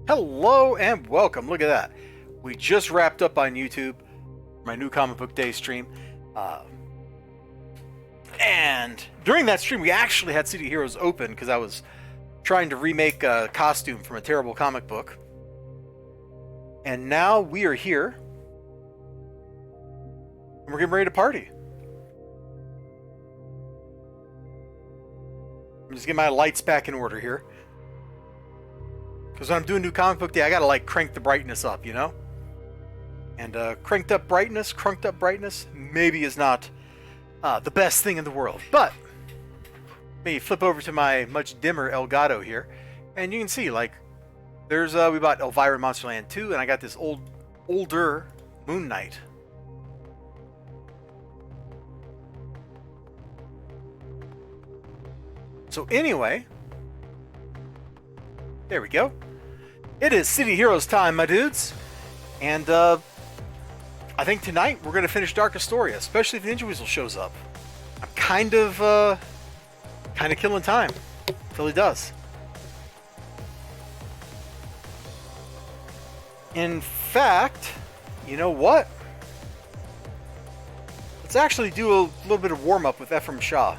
Hello and welcome. Look at that. We just wrapped up on YouTube my new comic book day stream. And during that stream, we actually had City Heroes open because I was trying to remake a costume from a terrible comic book. And now we are here. And we're getting ready to party. I'm just getting my lights back in order here. Because when I'm doing new comic book day, I gotta like crank the brightness up, you know? And crunked up brightness maybe is not the best thing in the world. But maybe flip over to my much dimmer Elgato here, and you can see like there's we bought Elvira Monsterland 2, and I got this older Moon Knight. So anyway, there we go. It is City Heroes time, my dudes. And I think tonight we're going to finish Dark Astoria, especially if Ninja Weasel shows up. I'm kind of killing time till he does. In fact, you know what? Let's actually do a little bit of warm-up with Ephraim Shaw.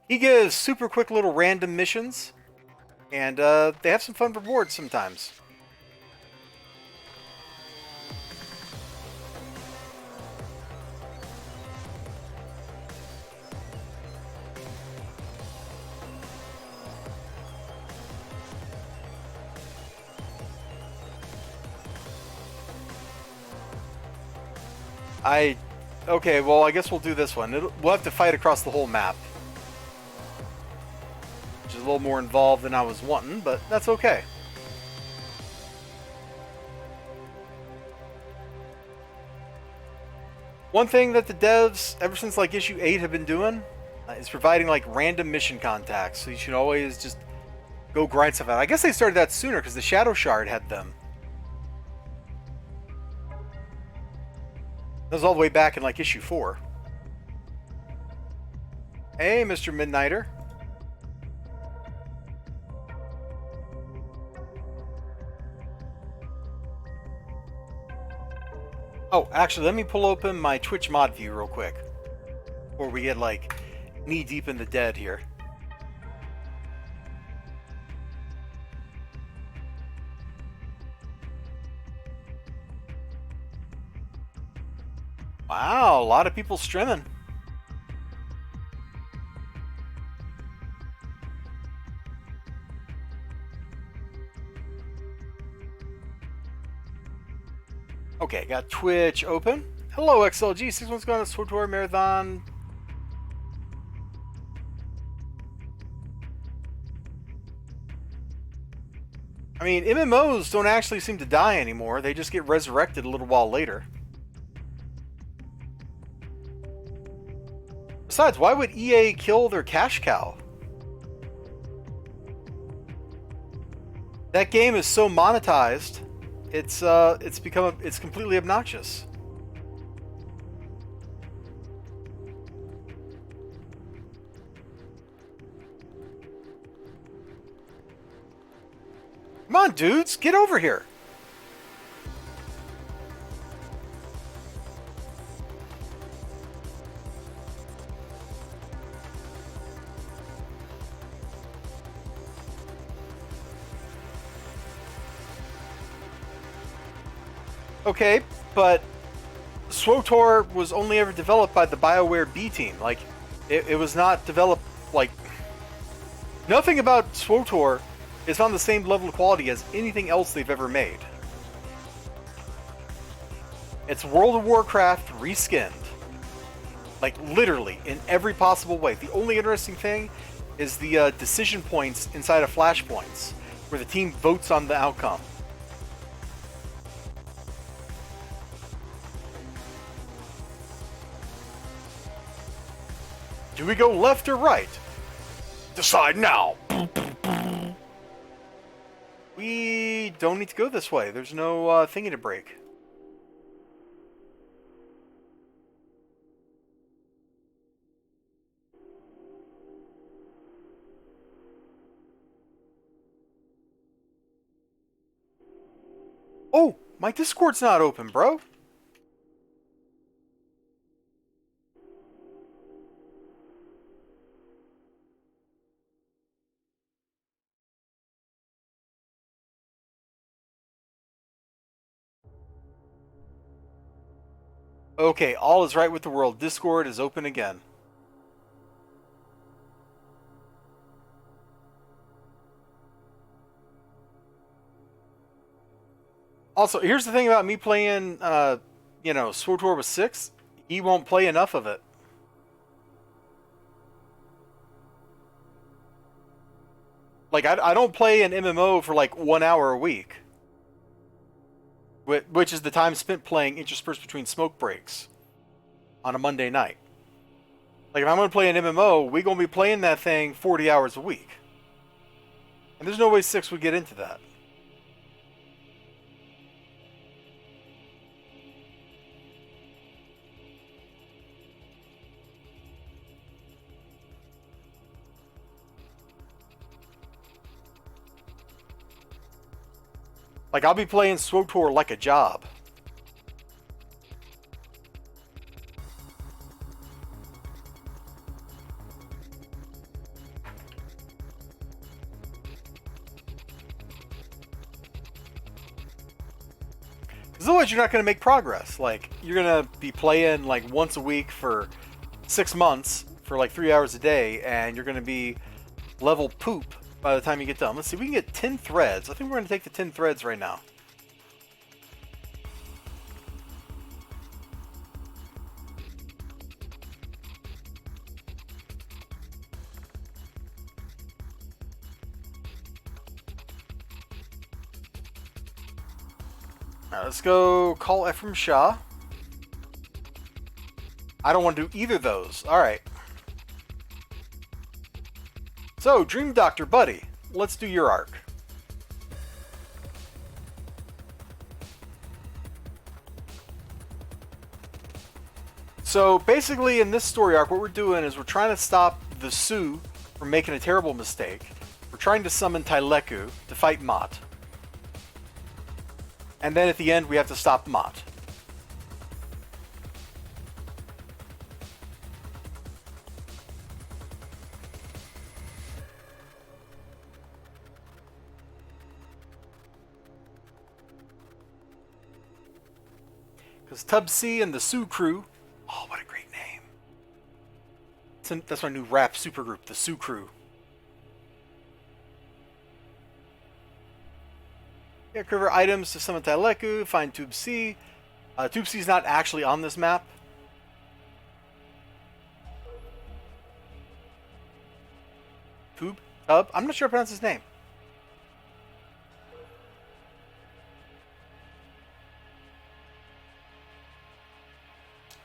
He gives super quick little random missions, and they have some fun rewards sometimes. Okay, well, I guess we'll do this one. We'll have to fight across the whole map. Which is a little more involved than I was wanting, but that's okay. One thing that the devs, ever since like issue 8, have been doing is providing like random mission contacts, so you should always just go grind stuff out. I guess they started that sooner because the Shadow Shard had them. That was all the way back in like issue 4. Hey, Mr. Midnighter. Oh, actually, let me pull open my Twitch mod view real quick before we get like knee deep in the dead here. Wow, a lot of people streaming. Okay, got Twitch open. Hello, XLG. 6 months ago on the Sword Tour Marathon. I mean, MMOs don't actually seem to die anymore. They just get resurrected a little while later. Besides, why would EA kill their cash cow? That game is so monetized. It's completely obnoxious. Come on, dudes, get over here. Okay, but SWTOR was only ever developed by the BioWare B team. Like, it was not developed, like... Nothing about SWTOR is on the same level of quality as anything else they've ever made. It's World of Warcraft reskinned. Like, literally, in every possible way. The only interesting thing is the decision points inside of flashpoints, where the team votes on the outcome. Do we go left or right? Decide now! We don't need to go this way. There's no thingy to break. My Discord's not open, bro. Okay, all is right with the world. Discord is open again. Also, here's the thing about me playing, SWTOR with 6. He won't play enough of it. Like, I don't play an MMO for like 1 hour a week. Which is the time spent playing interspersed between smoke breaks on a Monday night. Like, if I'm going to play an MMO, we're going to be playing that thing 40 hours a week. And there's no way 6 would get into that. Like, I'll be playing SWTOR like a job. Because otherwise you're not going to make progress. Like, you're going to be playing like once a week for 6 months for like 3 hours a day, and you're going to be level poop by the time you get done. Let's see, we can get 10 threads. I think we're going to take the 10 threads right now. Alright, let's go call Ephraim Shah. I don't want to do either of those. Alright. So, Dream Doctor, buddy, let's do your arc. So, basically, in this story arc, what we're doing is we're trying to stop the Sioux from making a terrible mistake. We're trying to summon Tyleku to fight Mott. And then at the end, we have to stop Mott. Because Tubsy and the Sioux crew... Oh, what a great name. That's my new rap supergroup, the Sioux crew. Yeah, cover items to summon Tyleku, find Tube C. Tube C is not actually on this map. Tub? I'm not sure how to pronounce his name.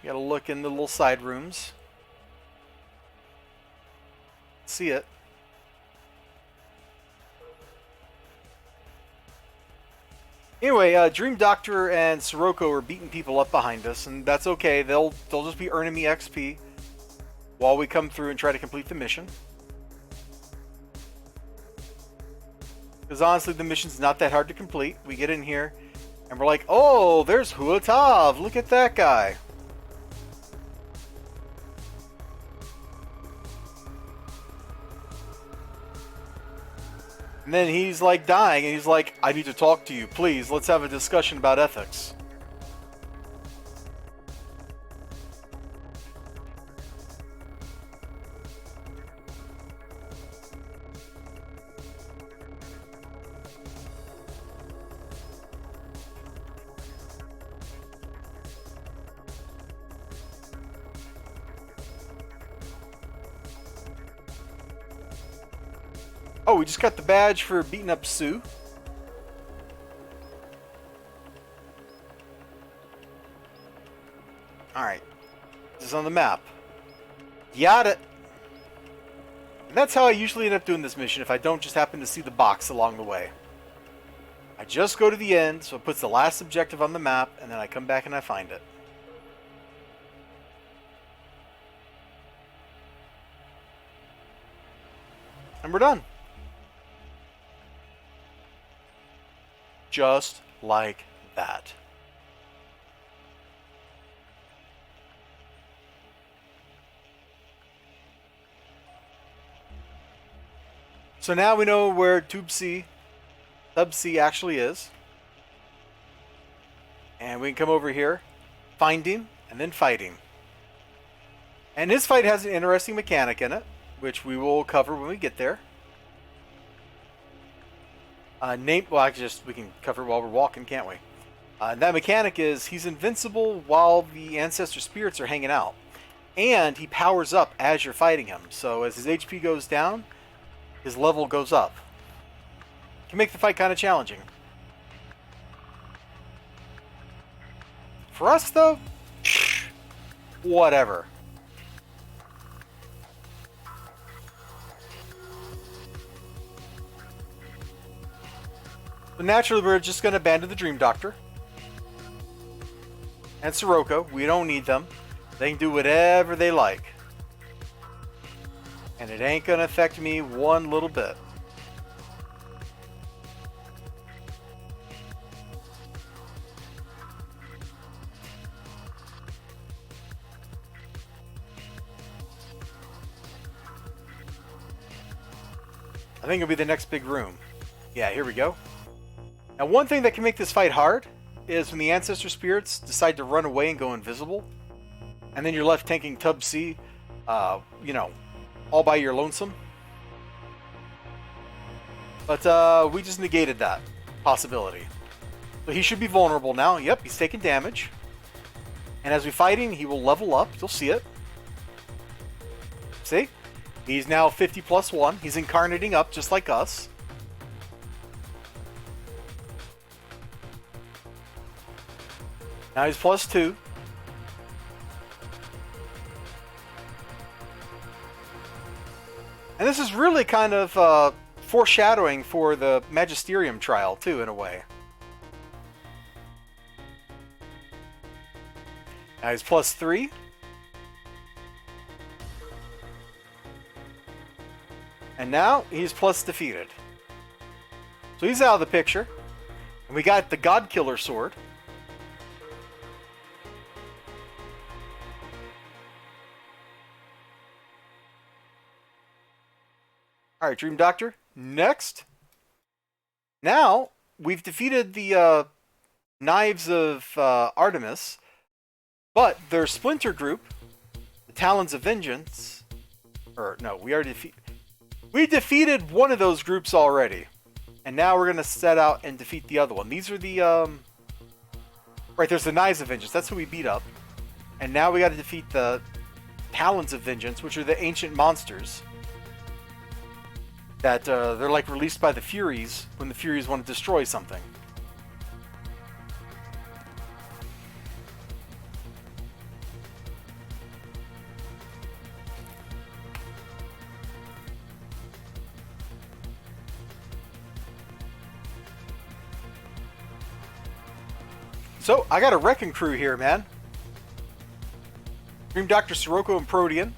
You gotta look in the little side rooms. See it. Anyway, Dream Doctor and Sirocco are beating people up behind us, and that's okay. They'll just be earning me XP while we come through and try to complete the mission. Because honestly, the mission's not that hard to complete. We get in here, and we're like, oh, there's Huatav. Look at that guy. And then he's like dying, and he's like, I need to talk to you. Please, let's have a discussion about ethics. Oh, we just got the badge for beating up Sue. Alright. This is on the map. Got it! And that's how I usually end up doing this mission if I don't just happen to see the box along the way. I just go to the end, so it puts the last objective on the map, and then I come back and I find it. And we're done. Just like that. So now we know where Tube C actually is. And we can come over here, finding, and then fighting. And this fight has an interesting mechanic in it, which we will cover when we get there. We can cover it while we're walking, can't we? That mechanic is he's invincible while the ancestor spirits are hanging out. And he powers up as you're fighting him. So as his HP goes down, his level goes up. Can make the fight kind of challenging. For us, though, whatever. So naturally, we're just going to abandon the Dream Doctor. And Sirocco. We don't need them. They can do whatever they like. And it ain't going to affect me one little bit. I think it'll be the next big room. Yeah, here we go. Now, one thing that can make this fight hard is when the Ancestor Spirits decide to run away and go invisible. And then you're left tanking Tub C, all by your lonesome. But we just negated that possibility. So he should be vulnerable now. Yep, he's taking damage. And as we fight him, he will level up. You'll see it. See? He's now 50 plus 1. He's incarnating up just like us. Now he's plus 2. And this is really kind of foreshadowing for the Magisterium trial, too, in a way. Now he's plus 3. And now he's plus defeated. So he's out of the picture. And we got the God Killer sword. Alright, Dream Doctor. Next. Now, we've defeated the Knives of Artemis. But their splinter group, the Talons of Vengeance... We defeated one of those groups already. And now we're going to set out and defeat the other one. These are the... Right, there's the Knives of Vengeance. That's who we beat up. And now we got to defeat the Talons of Vengeance, which are the ancient monsters. That they're like released by the Furies when the Furies want to destroy something. So, I got a wrecking crew here, man. Dream Doctor, Sirocco, and Protean.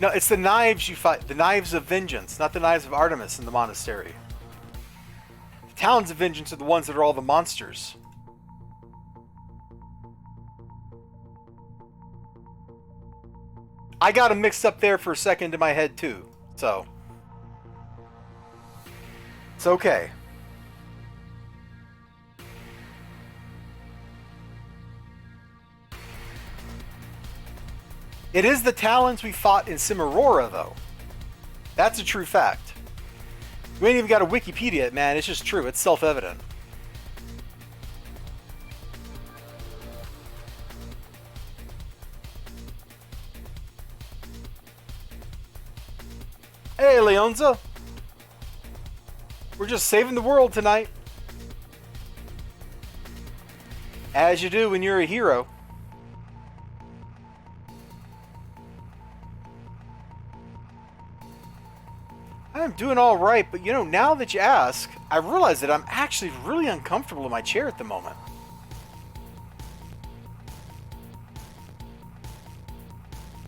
No, it's the knives you fight. The Knives of Vengeance, not the Knives of Artemis in the monastery. The Talons of Vengeance are the ones that are all the monsters. I got them mixed up there for a second in my head, too. So, it's okay. It is the Talons we fought in Cimarora, though. That's a true fact. We ain't even got a Wikipedia it, man. It's just true. It's self-evident. Hey, Leonza. We're just saving the world tonight. As you do when you're a hero. I'm doing all right, but now that you ask, I realize that I'm actually really uncomfortable in my chair at the moment.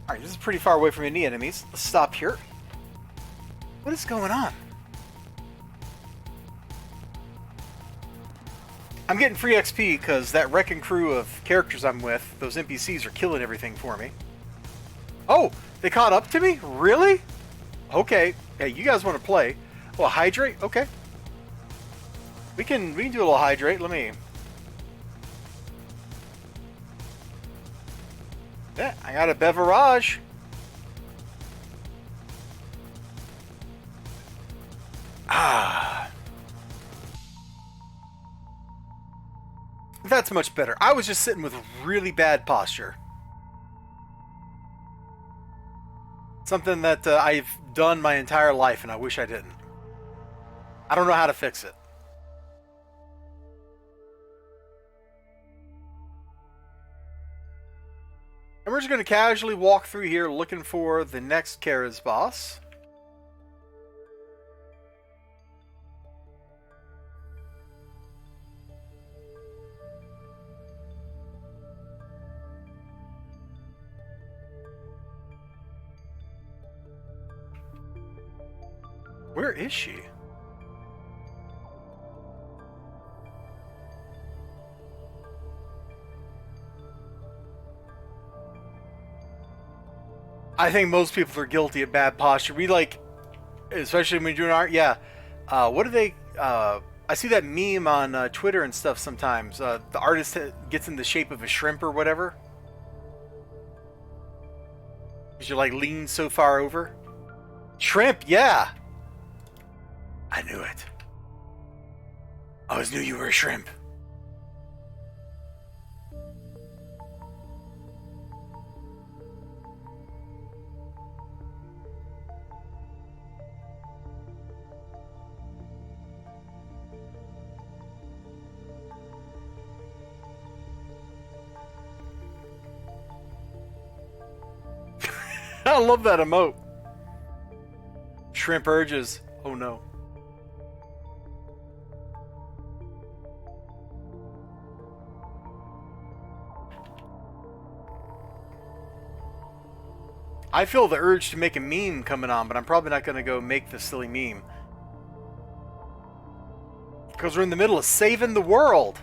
Alright, this is pretty far away from any enemies. Let's stop here. What is going on? I'm getting free XP because that wrecking crew of characters I'm with, those NPCs are killing everything for me. Oh, they caught up to me? Really? Okay. Hey, you guys want to play? Well, hydrate? Okay. We can do a little hydrate. Let me. Yeah, I got a beverage. Ah. That's much better. I was just sitting with really bad posture. Something that I've done my entire life and I wish I didn't. I don't know how to fix it. And we're just going to casually walk through here looking for the next Kara's boss. Where is she? I think most people are guilty of bad posture. We like, especially when you're doing art. Yeah. What do they? I see that meme on Twitter and stuff sometimes. The artist gets in the shape of a shrimp or whatever. Because you're like leaned so far over. Shrimp, yeah. I knew it. I always knew you were a shrimp. I love that emote. Shrimp urges. Oh no. I feel the urge to make a meme coming on, but I'm probably not going to go make the silly meme. Because we're in the middle of saving the world.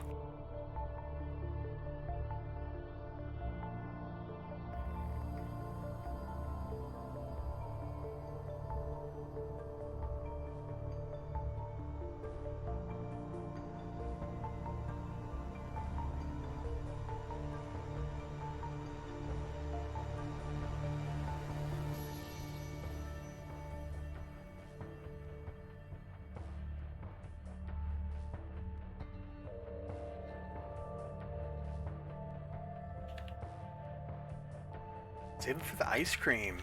Save it for the ice cream.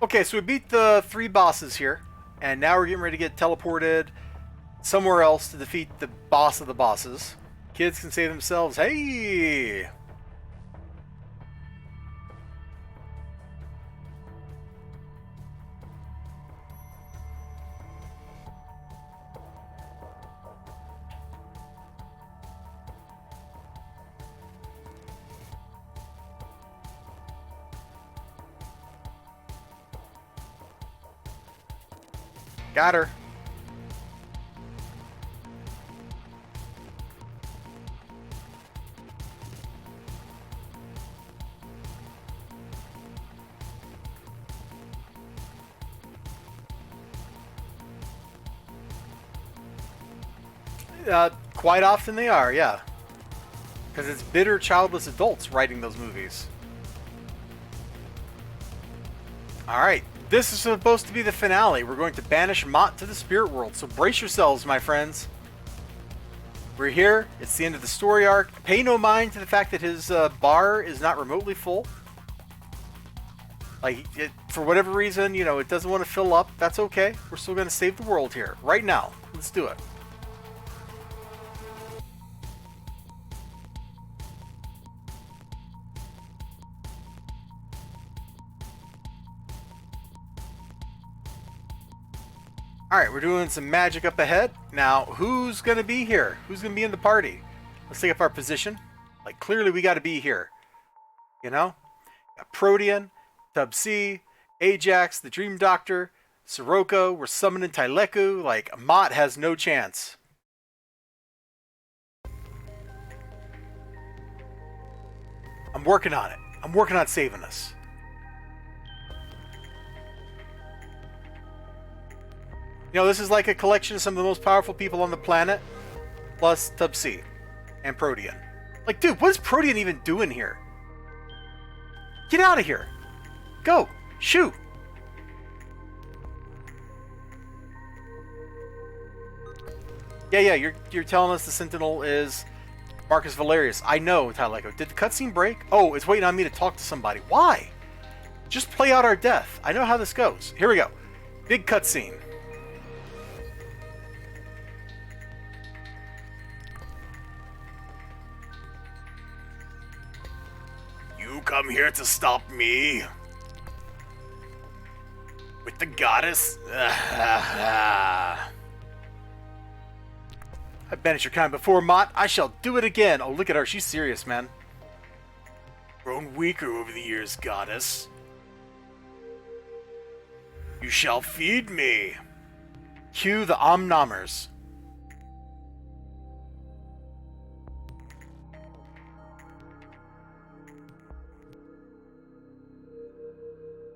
Okay, so we beat the 3 bosses here, and now we're getting ready to get teleported somewhere else to defeat the boss of the bosses. Kids can save themselves. Hey! Got her. Quite often they are, yeah. Because it's bitter, childless adults writing those movies. Alright, this is supposed to be the finale. We're going to banish Mott to the spirit world, so brace yourselves, my friends. We're here. It's the end of the story arc. Pay no mind to the fact that his bar is not remotely full. Like, for whatever reason, you know, it doesn't want to fill up. That's okay. We're still going to save the world here. Right now. Let's do it. Alright, we're doing some magic up ahead. Now, who's going to be here? Who's going to be in the party? Let's take up our position. Like, clearly we got to be here. You know? Got Protean, Tub C, Ajax, the Dream Doctor, Sirocco. We're summoning Tyleku. Like, Mott has no chance. I'm working on it. I'm working on saving us. You know, this is like a collection of some of the most powerful people on the planet, plus Tub-C and Protean. Like, dude, what is Protean even doing here? Get out of here. Go. Shoot. Yeah, you're telling us the Sentinel is Marcus Valerius. I know, Tyleco. Did the cutscene break? Oh, it's waiting on me to talk to somebody. Why? Just play out our death. I know how this goes. Here we go. Big cutscene. You come here to stop me? With the goddess? I've banished your kind before, Mott. I shall do it again. Oh, look at her. She's serious, man. Grown weaker over the years, goddess. You shall feed me. Cue the Omnomers.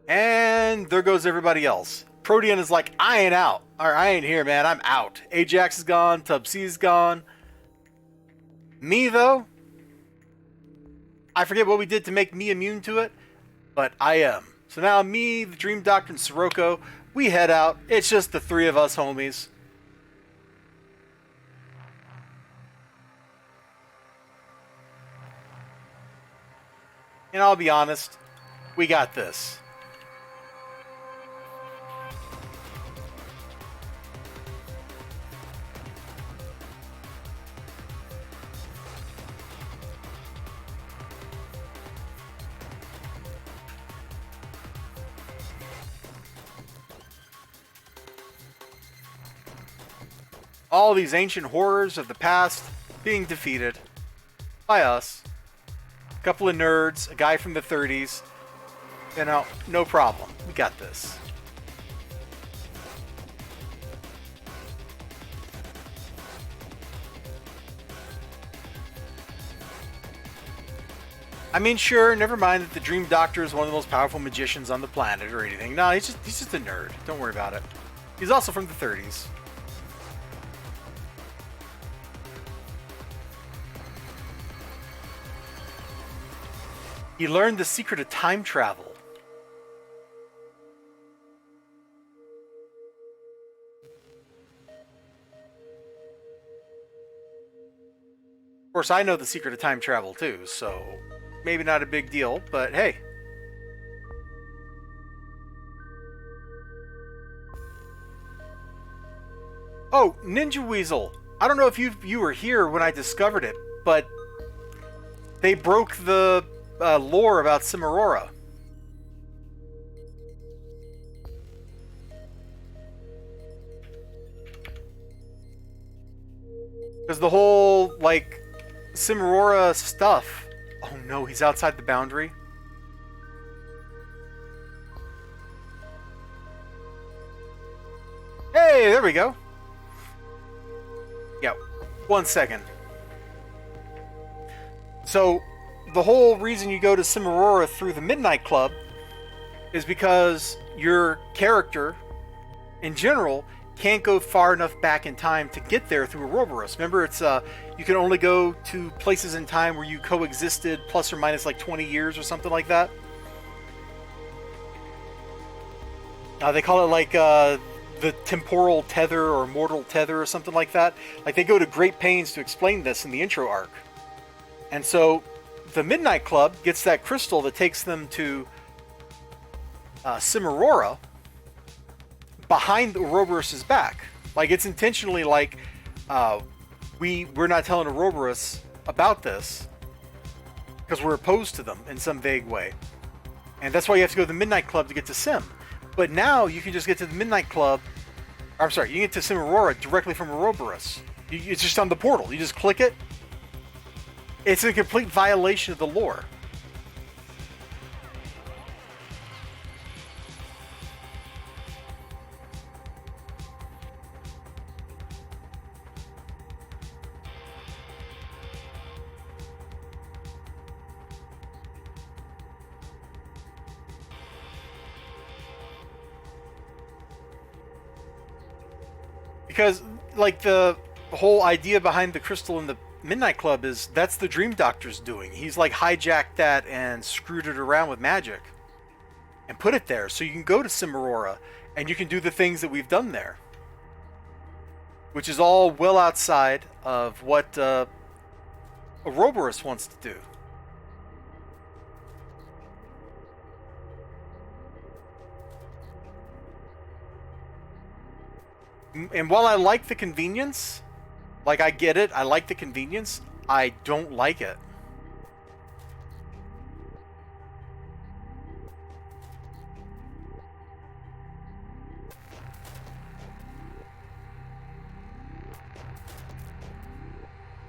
And there goes everybody else. Protean is like, I ain't out. Or I ain't here, man. I'm out. Ajax is gone. Tub-C's gone. Me, though? I forget what we did to make me immune to it, but I am. So now me, the Dream Doctor, and Sirocco, we head out. It's just the three of us homies. And I'll be honest, we got this. All these ancient horrors of the past being defeated by us. A couple of nerds, a guy from the 30s. You know, no problem. We got this. I mean, sure, never mind that the Dream Doctor is one of the most powerful magicians on the planet or anything. No, he's just a nerd. Don't worry about it. He's also from the 30s. He learned the secret of time travel. Of course, I know the secret of time travel too, so maybe not a big deal, but hey. Oh, Ninja Weasel. I don't know if you were here when I discovered it, but they broke the lore about Cimarora. Because the whole, like, Cimarora stuff. Oh no, he's outside the boundary. Hey, there we go. Yeah, 1 second. So, the whole reason you go to Cimarora through the Midnight Club is because your character, in general, can't go far enough back in time to get there through Ouroboros. Remember, it's you can only go to places in time where you coexisted plus or minus like 20 years or something like that. They call it like the temporal tether or mortal tether or something like that. Like, they go to great pains to explain this in the intro arc. And so the Midnight Club gets that crystal that takes them to Cimarora behind Ouroboros' back. Like, it's intentionally like we're not telling Ouroboros about this because we're opposed to them in some vague way. And that's why you have to go to the Midnight Club to get to Sim. But now you can just get to the Midnight Club. I'm sorry, you can get to Cimarora directly from Ouroboros. It's just on the portal. You just click it. It's a complete violation of the lore. Because, like, the whole idea behind the crystal in the Midnight Club is that's the Dream Doctor's doing. He's, like, hijacked that and screwed it around with magic and put it there. So you can go to Cimarora and you can do the things that we've done there. Which is all well outside of what Ouroboros wants to do. And while I like the convenience, like I get it, I like the convenience, I don't like it.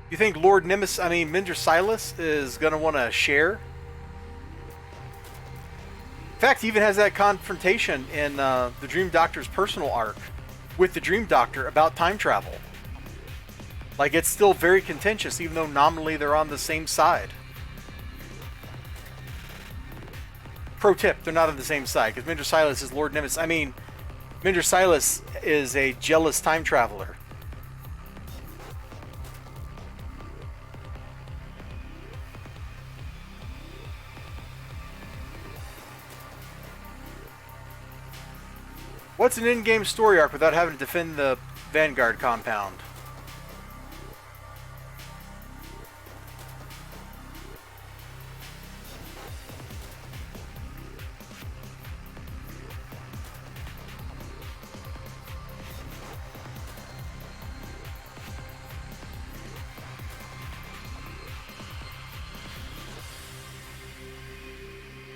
You think Lord Nemesis, Minder Silas is going to want to share? In fact, he even has that confrontation in the Dream Doctor's personal arc with the Dream Doctor about time travel. Like, it's still very contentious, even though nominally they're on the same side. Pro tip, they're not on the same side, because Minder Silas is Lord Nemesis. Minder Silas is a jealous time traveler. What's an in-game story arc without having to defend the Vanguard compound?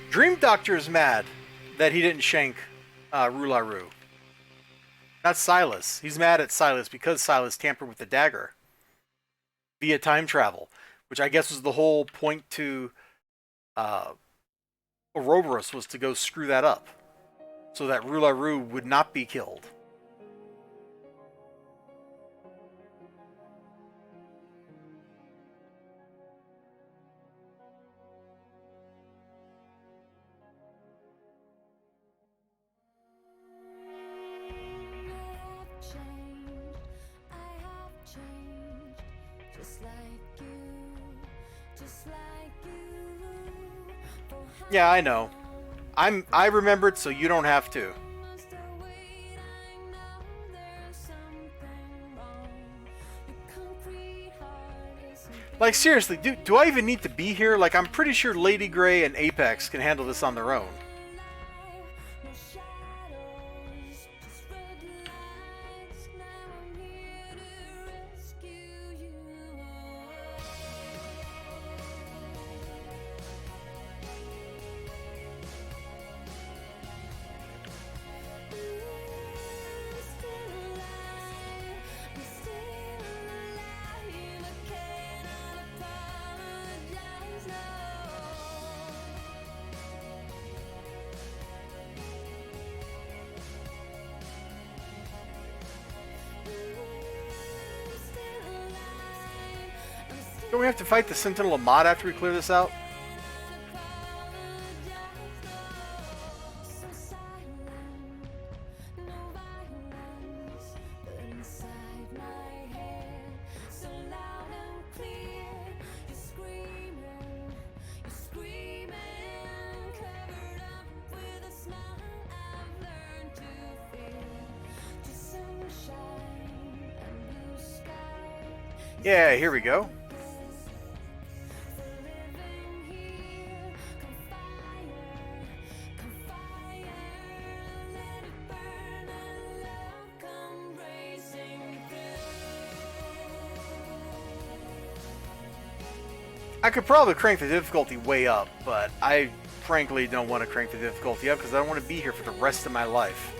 Dream Doctor is mad that he didn't shank Rularu. Not Silas. He's mad at Silas because Silas tampered with the dagger via time travel, which I guess was the whole point to Ouroboros, was to go screw that up so that Rularu would not be killed. Yeah, I know. I remembered, so you don't have to. Like, seriously, do I even need to be here? Like, I'm pretty sure Lady Grey and Apex can handle this on their own. Don't we have to fight the Sentinel of Mod after we clear this out? Yeah, here we go. I could probably crank the difficulty way up, but I frankly don't want to crank the difficulty up because I don't want to be here for the rest of my life.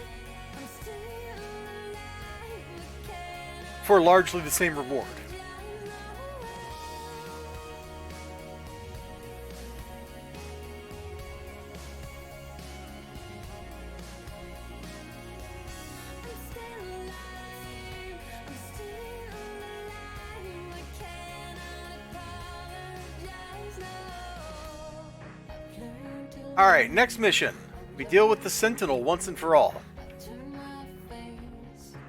For largely the same reward. Alright, next mission. We deal with the Sentinel once and for all.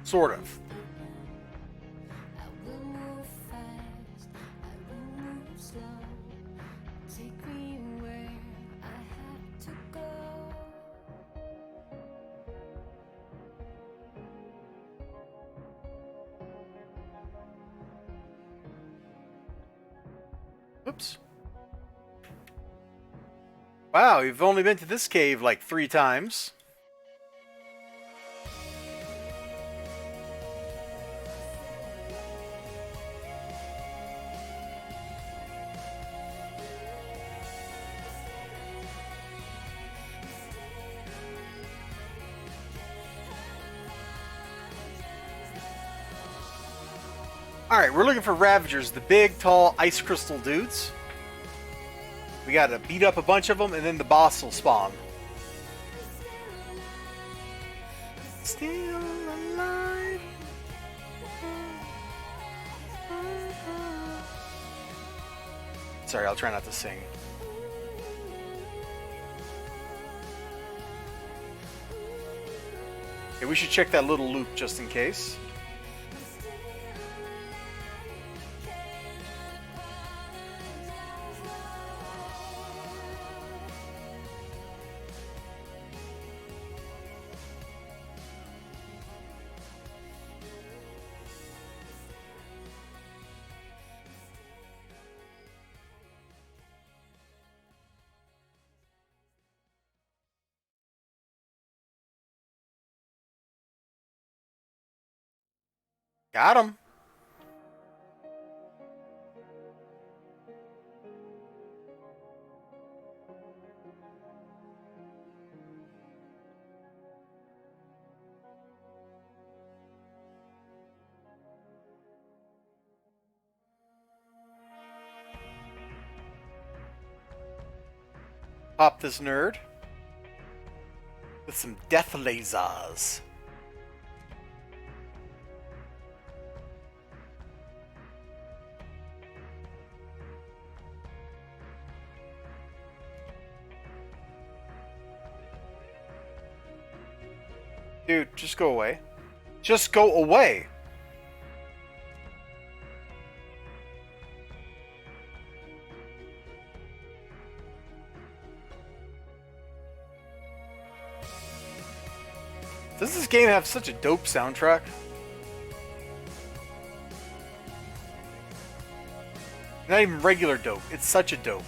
Sort of. Oops. Wow, you've only been to this cave like 3 times. Alright, we're looking for Ravagers, the big, tall, ice crystal dudes. We gotta beat up a bunch of them, and then the boss will spawn. Still alive. Sorry, I'll try not to sing. Okay, we should check that little loop just in case. Got him. Pop this nerd with some death lasers. Dude, just go away. Just go away! Does this game have such a dope soundtrack? Not even regular dope, it's such a dope.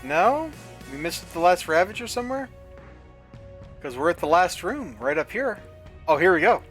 No? We missed the last Ravager somewhere? Because we're at the last room, right up here. Oh, here we go.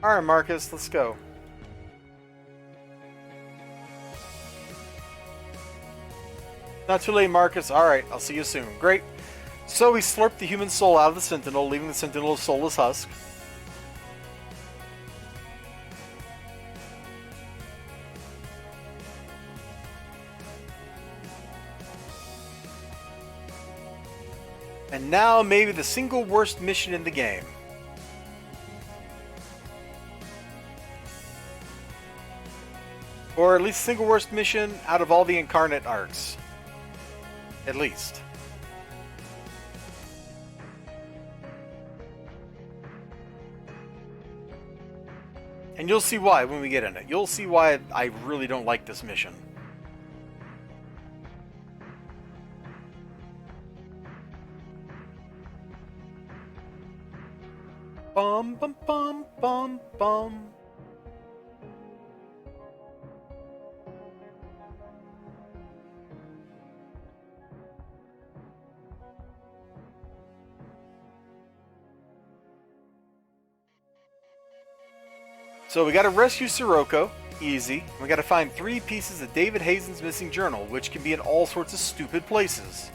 Alright, Marcus, let's go. Not too late, Marcus. Alright, I'll see you soon. Great. So we slurped the human soul out of the Sentinel, leaving the Sentinel a soulless husk. And now maybe the single worst mission in the game. Or at least single worst mission out of all the Incarnate arcs. At least. And you'll see why when we get in it. You'll see why I really don't like this mission. Bum bum bum bum bum. So we got to rescue Sirocco. Easy. We got to find 3 pieces of David Hazen's missing journal, which can be in all sorts of stupid places.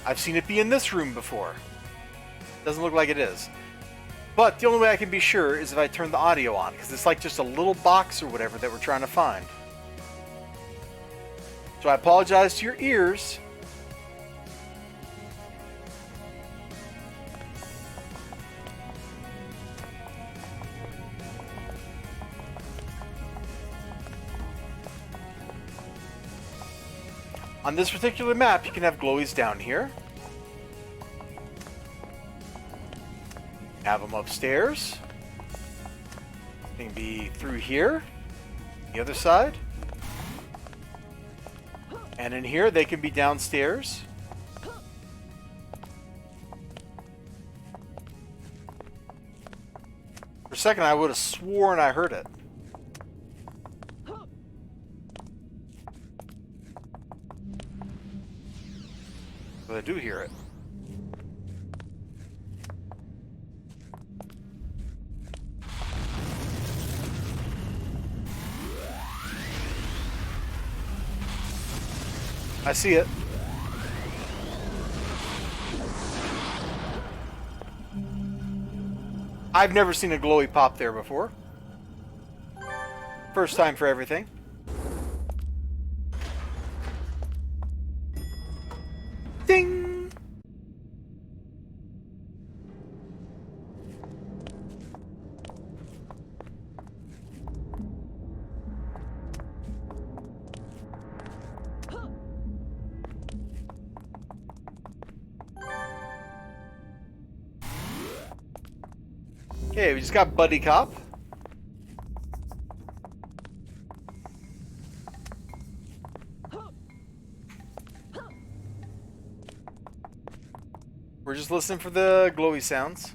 I've seen it be in this room before. Doesn't look like it is. But the only way I can be sure is if I turn the audio on, because it's like just a little box or whatever that we're trying to find. So I apologize to your ears. On this particular map, you can have glowies down here. Have them upstairs. They can be through here. The other side. And in here, they can be downstairs. For a second, I would have sworn I heard it. But I do hear it. I see it. I've never seen a glowy pop there before. First time for everything. Ding! Okay, we just got Buddy Cop. We're just listening for the glowy sounds.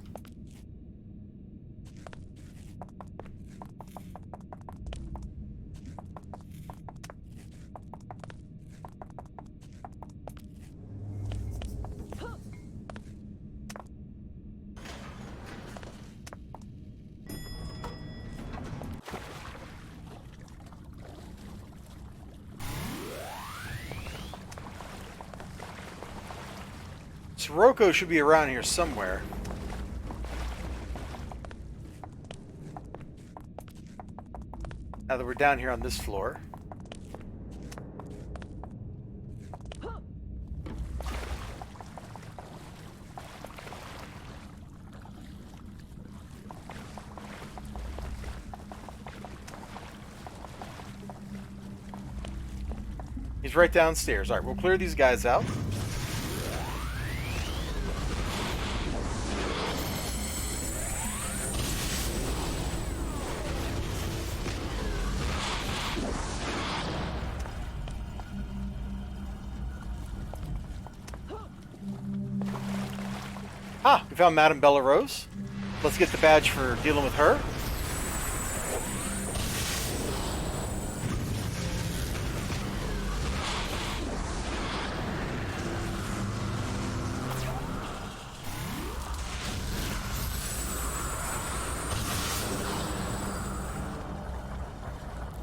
Sirocco should be around here somewhere. Now that we're down here on this floor. He's right downstairs. Alright, we'll clear these guys out. Ah, we found Madame Bella Rose. Let's get the badge for dealing with her.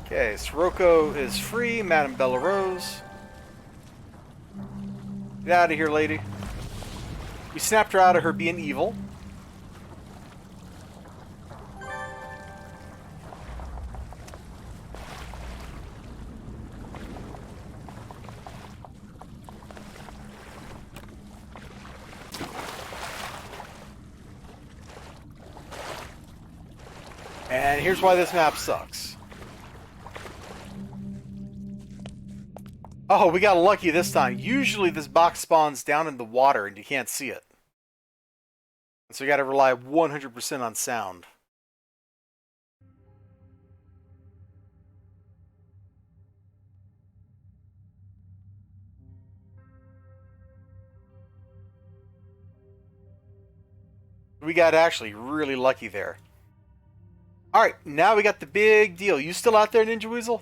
Okay, Sirocco is free. Madame Bella Rose. Get out of here, lady. We snapped her out of her being evil. And here's why this map sucks. Oh, we got lucky this time. Usually this box spawns down in the water and you can't see it. So you got to rely 100% on sound. We got actually really lucky there. Alright, now we got the big deal. You still out there, Ninja Weasel?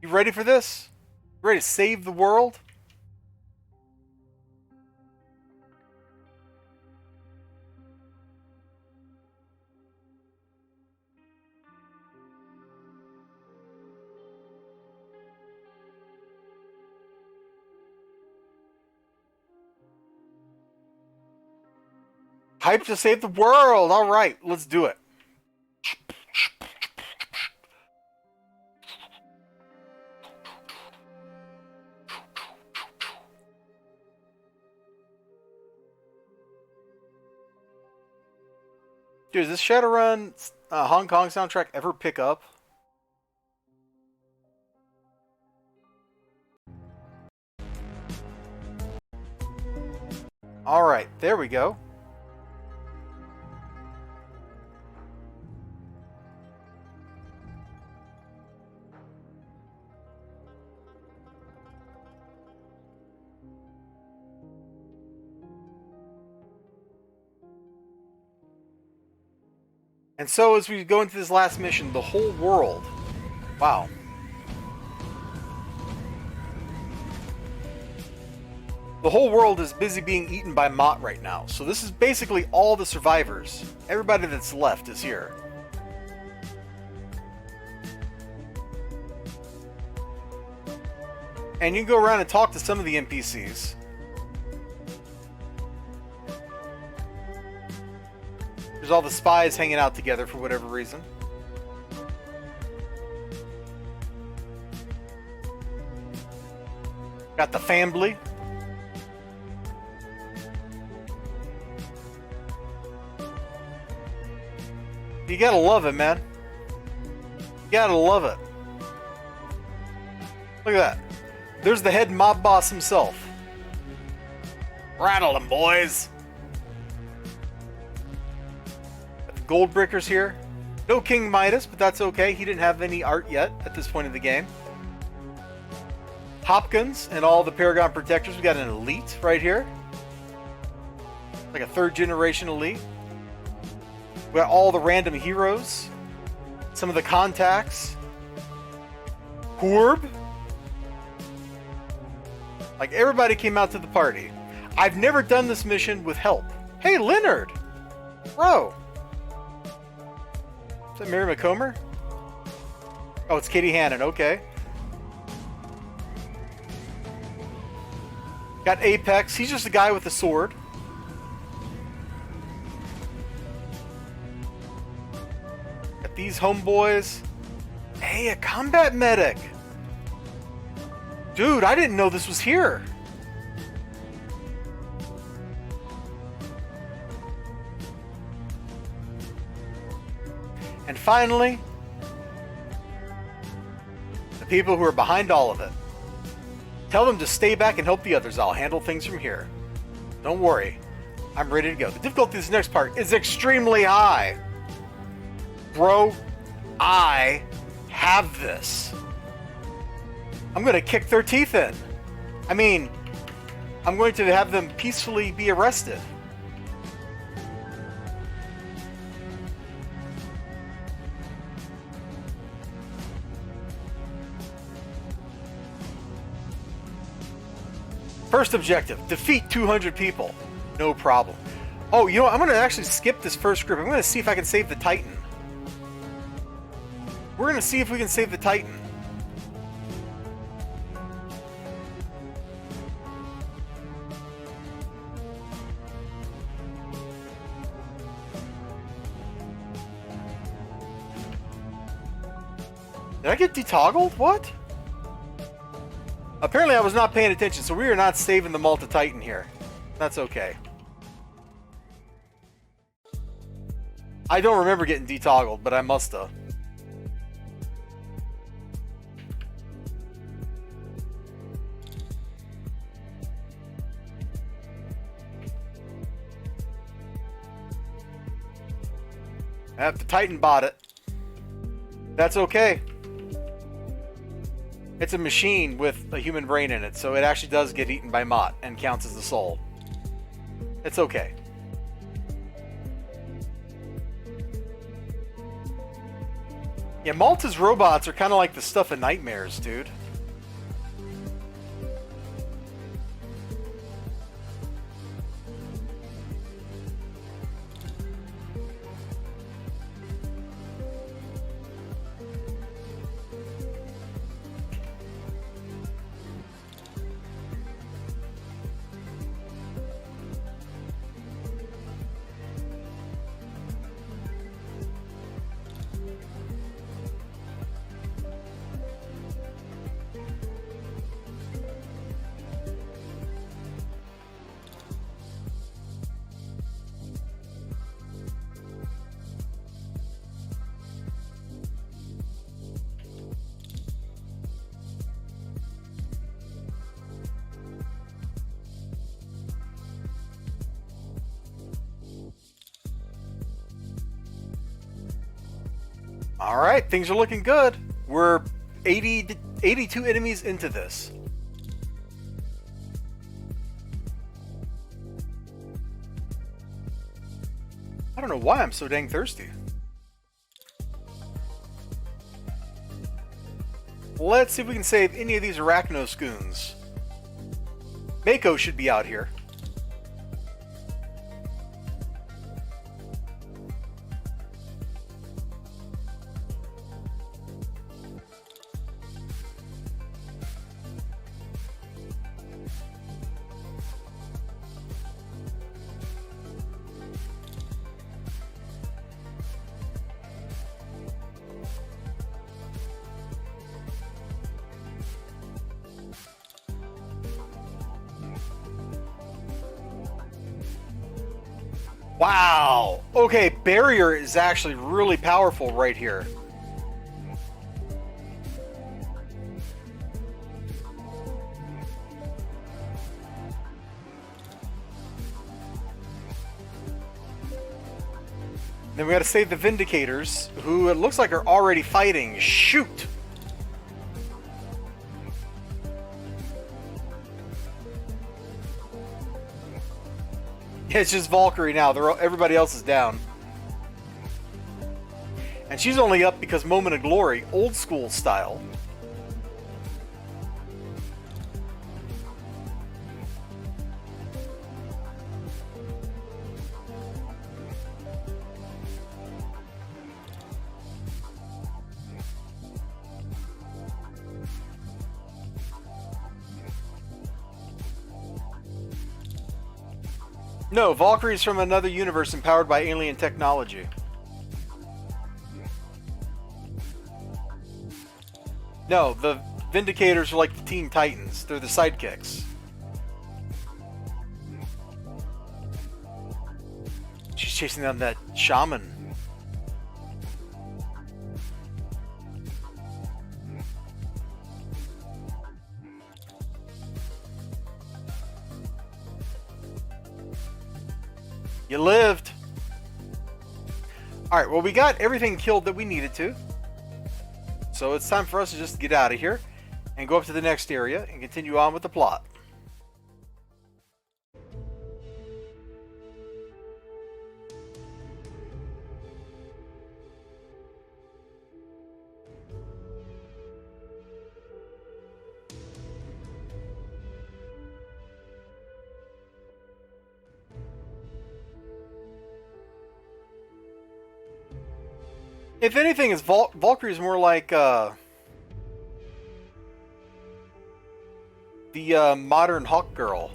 You ready for this? Ready to save the world? hyped to save the world. All right, let's do it. Dude, does this Shadowrun Hong Kong soundtrack ever pick up? Alright, there we go. And so as we go into this last mission, the whole world... Wow. The whole world is busy being eaten by Mott right now. So this is basically all the survivors. Everybody that's left is here. And you can go around and talk to some of the NPCs. There's all the spies hanging out together for whatever reason. Got the family. You gotta love it, man. You gotta love it. Look at that. There's the head mob boss himself. Rattle them, boys. Got the gold brickers here. No King Midas, but that's okay. He didn't have any art yet at this point in the game. Hopkins and all the Paragon Protectors. We got an elite right here. Like a third generation elite. We got all the random heroes. Some of the contacts. Horb. Like, everybody came out to the party. I've never done this mission with help. Hey, Leonard! Bro! Is that Mary McComber? Oh, it's Kitty Hannon. Okay. Got Apex. He's just a guy with a sword. Got these homeboys. Hey, a combat medic! Dude, I didn't know this was here. And finally, the people who are behind all of it. Tell them to stay back and help the others. I'll handle things from here. Don't worry. I'm ready to go. The difficulty of this next part is extremely high. Bro, I have this. I'm going to kick their teeth in. I mean, I'm going to have them peacefully be arrested. First objective, defeat 200 people. No problem. Oh, you know what? I'm going to actually skip this first group. I'm going to see if I can save the Titan. We're going to see if we can save the Titan. Did I get detoggled? What? Apparently I was not paying attention, so we are not saving the Malta Titan here. That's okay. I don't remember getting detoggled, but I must have. The Titan bought it. That's okay. It's a machine with a human brain in it, so it actually does get eaten by Mott and counts as a soul. It's okay. Yeah, Malta's robots are kind of like the stuff of nightmares, dude. Alright, things are looking good. We're 82 enemies into this. I don't know why I'm so dang thirsty. Let's see if we can save any of these arachnoscoons. Mako should be out here. Wow! Okay, barrier is actually really powerful right here. Then we gotta save the Vindicators, who it looks like are already fighting. Shoot! Yeah, it's just Valkyrie now. Everybody else is down. And she's only up because Moment of Glory, old school style. No, Valkyrie's from another universe empowered by alien technology. No, the Vindicators are like the Teen Titans. They're the sidekicks. She's chasing down that shaman. You lived! Alright, well we got everything killed that we needed to. So it's time for us to just get out of here and go up to the next area and continue on with the plot. If anything, is Valkyrie's more like the modern Hawk Girl.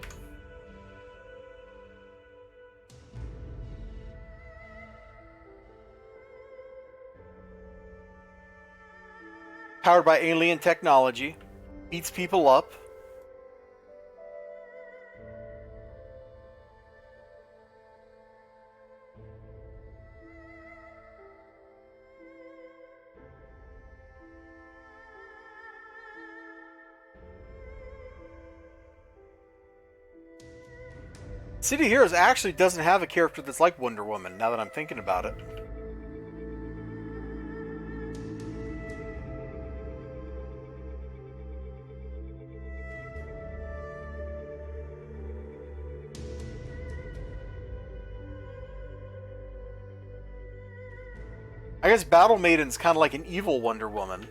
Powered by alien technology, beats people up. City Heroes actually doesn't have a character that's like Wonder Woman, now that I'm thinking about it. I guess Battle Maiden's kind of like an evil Wonder Woman.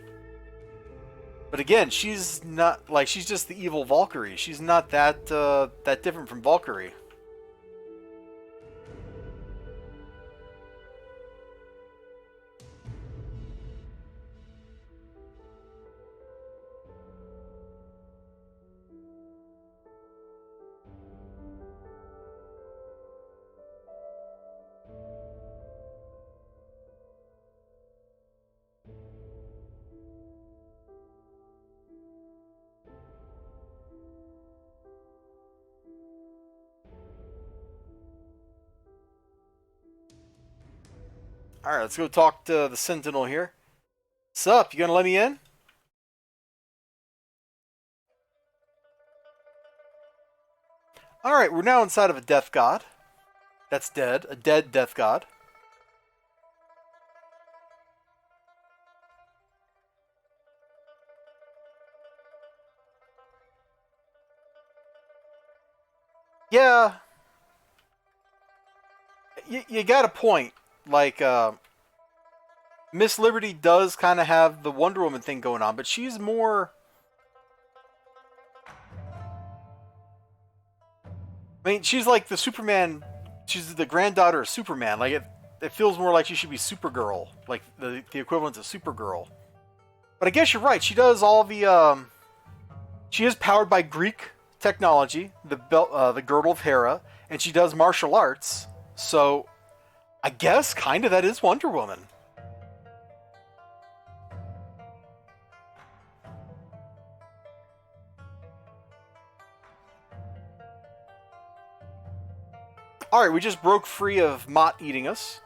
But again, she's not, like, she's just the evil Valkyrie. She's not that, that different from Valkyrie. Alright, let's go talk to the Sentinel here. Sup, you gonna let me in? Alright, we're now inside of a death god. That's dead. A dead death god. Yeah, you got a point. Like, Miss Liberty does kind of have the Wonder Woman thing going on, but she's more. I mean, she's like the Superman. She's the granddaughter of Superman. Like, it feels more like she should be Supergirl, like the equivalent of Supergirl. But I guess you're right. She does all the. She is powered by Greek technology, the girdle of Hera, and she does martial arts. So, I guess kind of that is Wonder Woman. Alright, we just broke free of Mott eating us.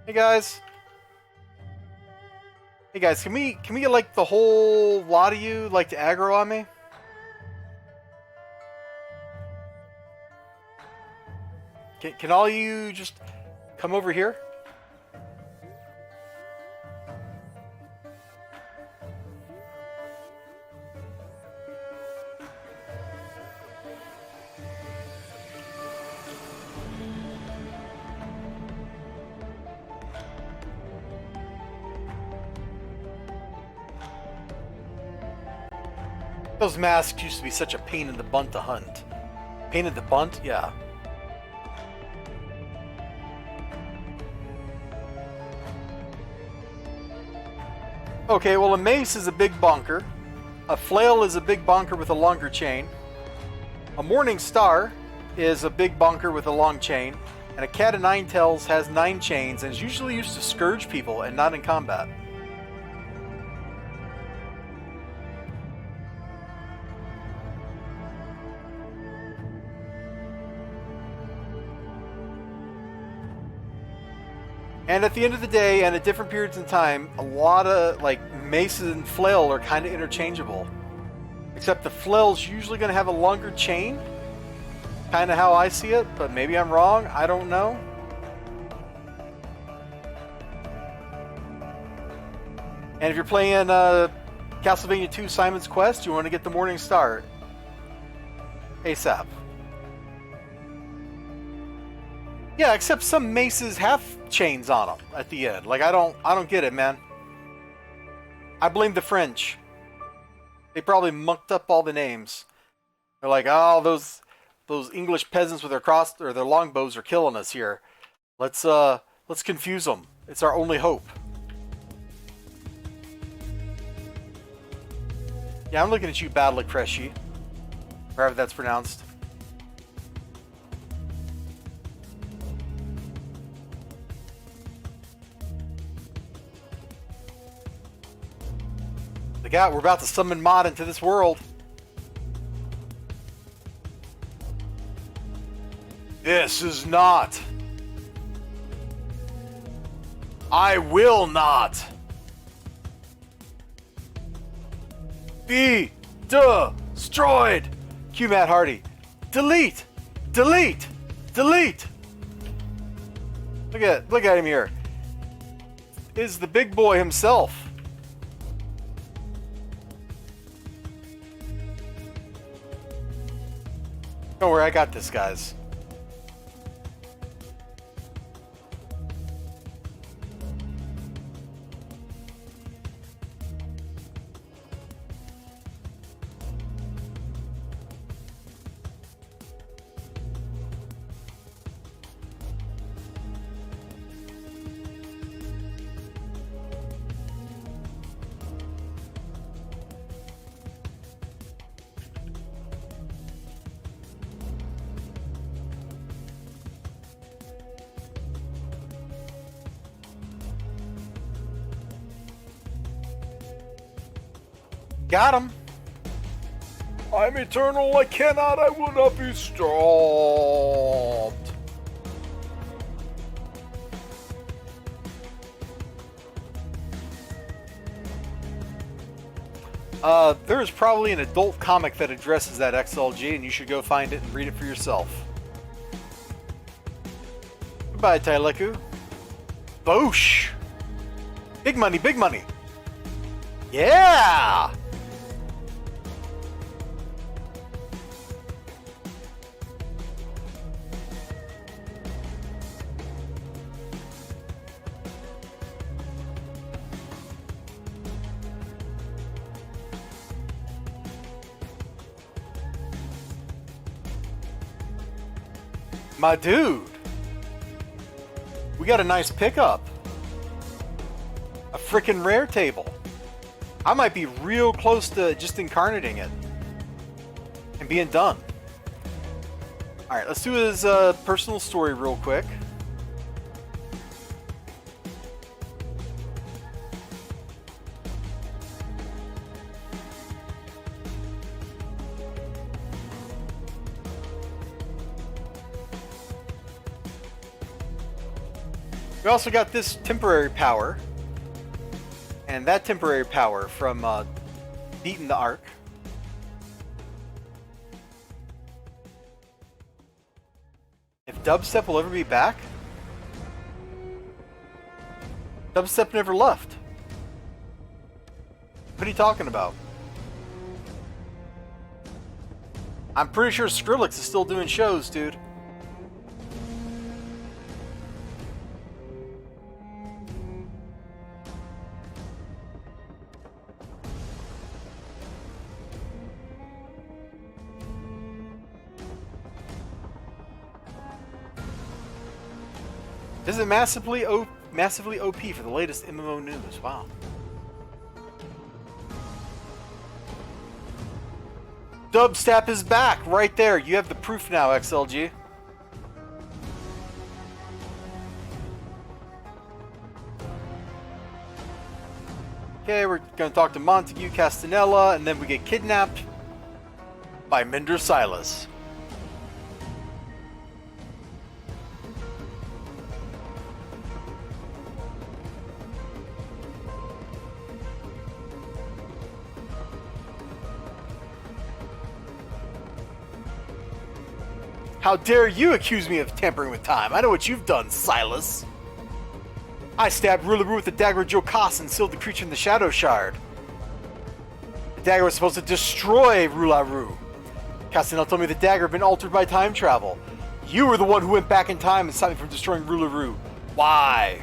Hey guys. Hey guys, can we get like the whole lot of you like to aggro on me? Can all you just come over here? Those masks used to be such a pain in the butt to hunt. Pain in the butt? Yeah. Okay, well, a mace is a big bonker. A flail is a big bonker with a longer chain. A morning star is a big bonker with a long chain. And a cat of nine tails has 9 chains and is usually used to scourge people and not in combat. And at the end of the day, and at different periods in time, a lot of, like, mace and flail are kind of interchangeable. Except the flail's usually going to have a longer chain. Kind of how I see it, but maybe I'm wrong. I don't know. And if you're playing Castlevania 2 Simon's Quest, you want to get the Morning Star ASAP. Yeah, except some maces have chains on them at the end. Like, I don't get it, man. I blame the French. They probably mucked up all the names. They're like, oh, those English peasants with their cross or their longbows are killing us here. Let's confuse them. It's our only hope. Yeah, I'm looking at you, Battle of Cressy. Wherever that's pronounced. We're about to summon Mott into this world. This is not. I will not be destroyed. Q Matt Hardy. Delete. Delete. Delete. Look at him here. Is the big boy himself. Don't worry, I got this, guys. Got him. I'm eternal, I cannot, I will not be stopped. There is probably an adult comic that addresses that XLG, and you should go find it and read it for yourself. Goodbye, Taileku. Boosh! Big money, big money! Yeah! My dude. We got a nice pickup. A freaking rare table. I might be real close to just incarnating it. And being done. Alright, let's do his personal story real quick. We also got this temporary power. And that temporary power from beating the Ark. If dubstep will ever be back? Dubstep never left. What are you talking about? I'm pretty sure Skrillex is still doing shows, dude. This is massively OP for the latest MMO news. Wow. Dubstep is back right there. You have the proof now, XLG. Okay, we're going to talk to Montague Castanella, and then we get kidnapped by Minder Silas. How dare you accuse me of tampering with time? I know what you've done, Silas. I stabbed Ruleroo with the dagger of Jokas and sealed the creature in the Shadow Shard. The dagger was supposed to destroy Ruleroo. Castanel told me the dagger had been altered by time travel. You were the one who went back in time and stopped me from destroying Ruleroo. Why?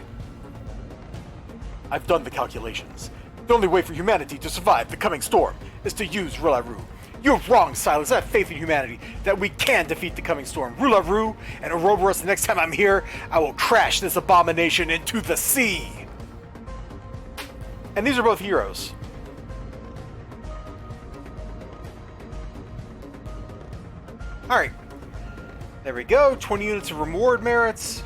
I've done the calculations. The only way for humanity to survive the coming storm is to use Ruleroo. You're wrong, Silas. I have faith in humanity that we can defeat the coming storm. Ruleroo and Ouroboros, the next time I'm here, I will crash this abomination into the sea. And these are both heroes. Alright. There we go. 20 units of reward merits.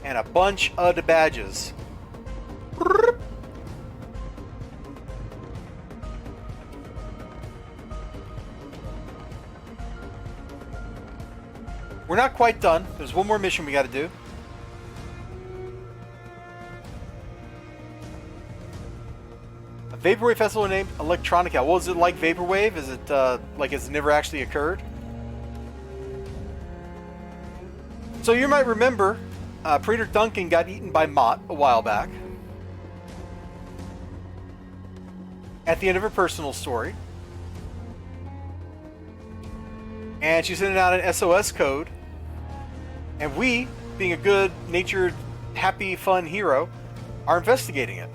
And a bunch of the badges. We're not quite done. There's one more mission we got to do. A Vaporwave festival named Electronica. What was it like, Vaporwave? Is it like it's never actually occurred? So you might remember Praetor Duncan got eaten by Mott a while back. At the end of her personal story. And she's sending out an SOS code. And we, being a good-natured, happy, fun hero, are investigating it.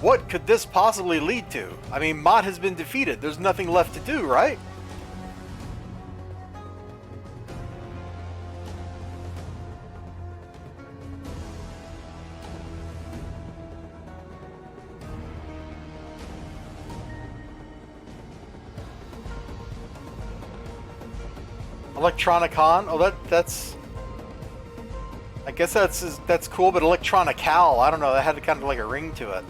What could this possibly lead to? I mean, Mott has been defeated. There's nothing left to do, right? Electronicon? Oh, that's... I guess that's cool, but Electronical, I don't know, that had kind of like a ring to it.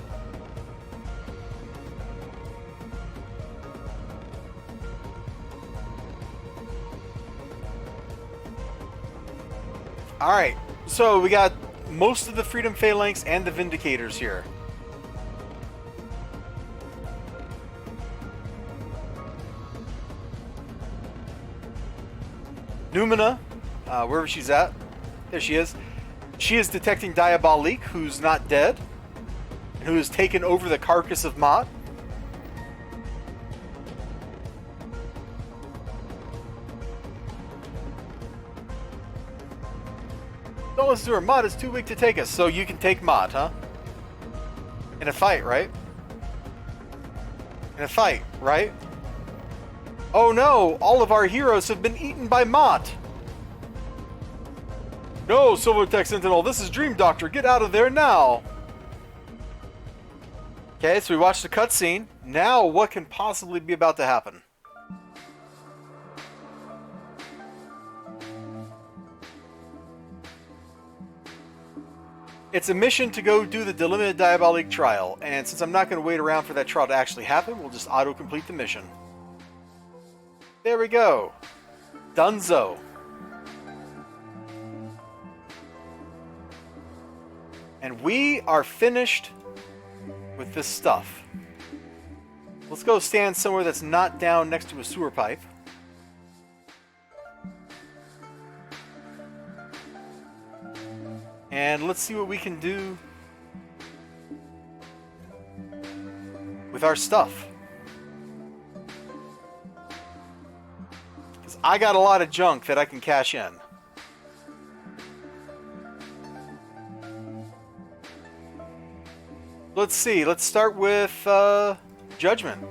Alright, so we got most of the Freedom Phalanx and the Vindicators here. Numina, wherever she's at, there she is. She is detecting Diabolique, who's not dead, and who has taken over the carcass of Mott. Don't listen to her. Mott is too weak to take us, so you can take Mott, huh? In a fight, right? in a fight, right? Oh no, all of our heroes have been eaten by Mott. No, Silvertech Sentinel, this is Dream Doctor. Get out of there now. Okay, so we watched the cutscene. Now, what can possibly be about to happen? It's a mission to go do the delimited diabolic trial, and since I'm not going to wait around for that trial to actually happen, we'll just auto-complete the mission. There we go. Dunzo. And we are finished with this stuff. Let's go stand somewhere that's not down next to a sewer pipe. And let's see what we can do with our stuff. Because I got a lot of junk that I can cash in. Let's see. Let's start with Judgment.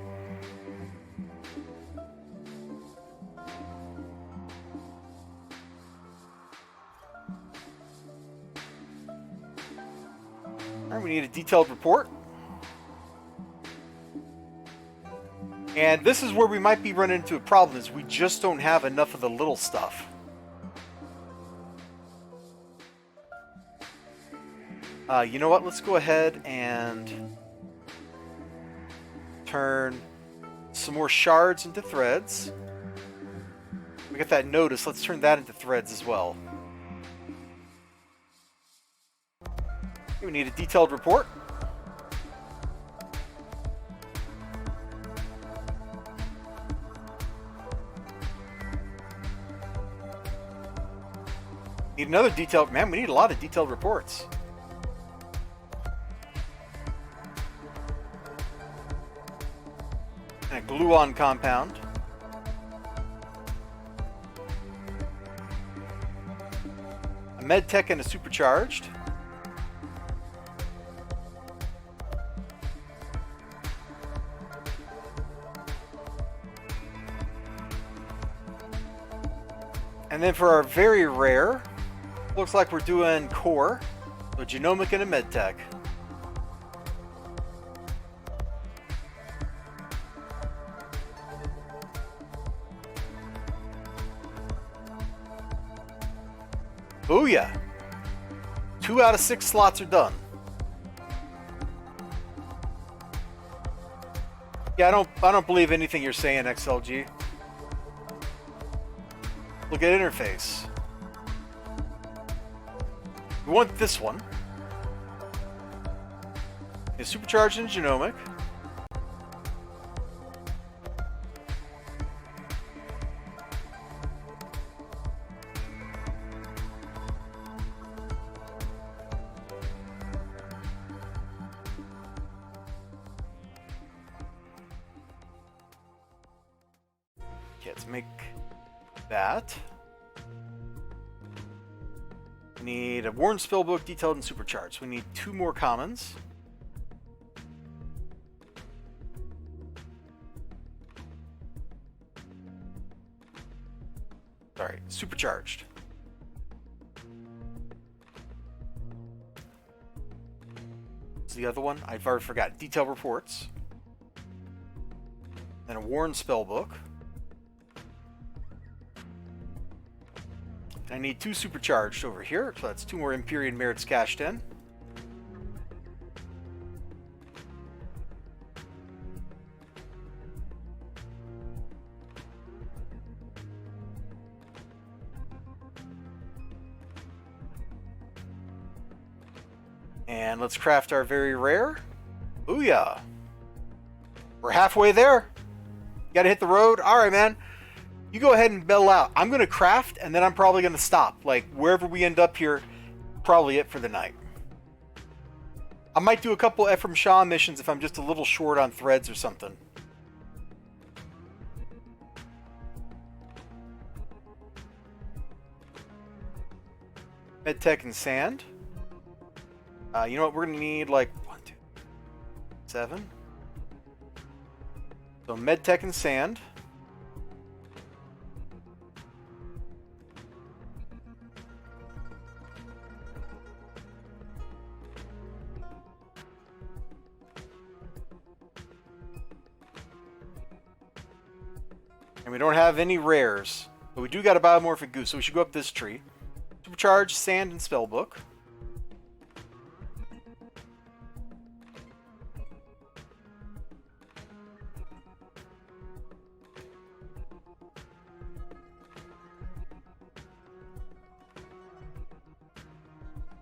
Alright, we need a detailed report. And this is where we might be running into a problem, is we just don't have enough of the little stuff. You know what? Let's go ahead and turn some more shards into threads. We got that notice. Let's turn that into threads as well. We need a detailed report. Need another detailed... Man, we need a lot of detailed reports. And a gluon compound. A medtech and a supercharged. And then for our very rare, looks like we're doing core, so genomic and a medtech. Booyah! 2 out of 6 slots are done. Yeah, I don't believe anything you're saying, XLG. Look at interface. We want this one. It's supercharged and genomic. Okay, let's make that. We need a worn spellbook, detailed and supercharged. We need 2 more commons. Sorry, supercharged. What's the other one? I've already forgotten. Detailed reports. Then a worn spellbook. I need 2 supercharged over here, so that's 2 more Empyrean merits cashed in. And let's craft our very rare. Booyah! We're halfway there. Gotta hit the road. Alright, man. You go ahead and bail out. I'm going to craft, and then I'm probably going to stop. Like, wherever we end up here, probably it for the night. I might do a couple Ephraim Shaw missions if I'm just a little short on threads or something. Medtech and sand. You know what? We're going to need, like, 1, 2, 7. So medtech and sand. And we don't have any rares. But we do got a biomorphic goose, so we should go up this tree. Supercharge, sand, and spellbook.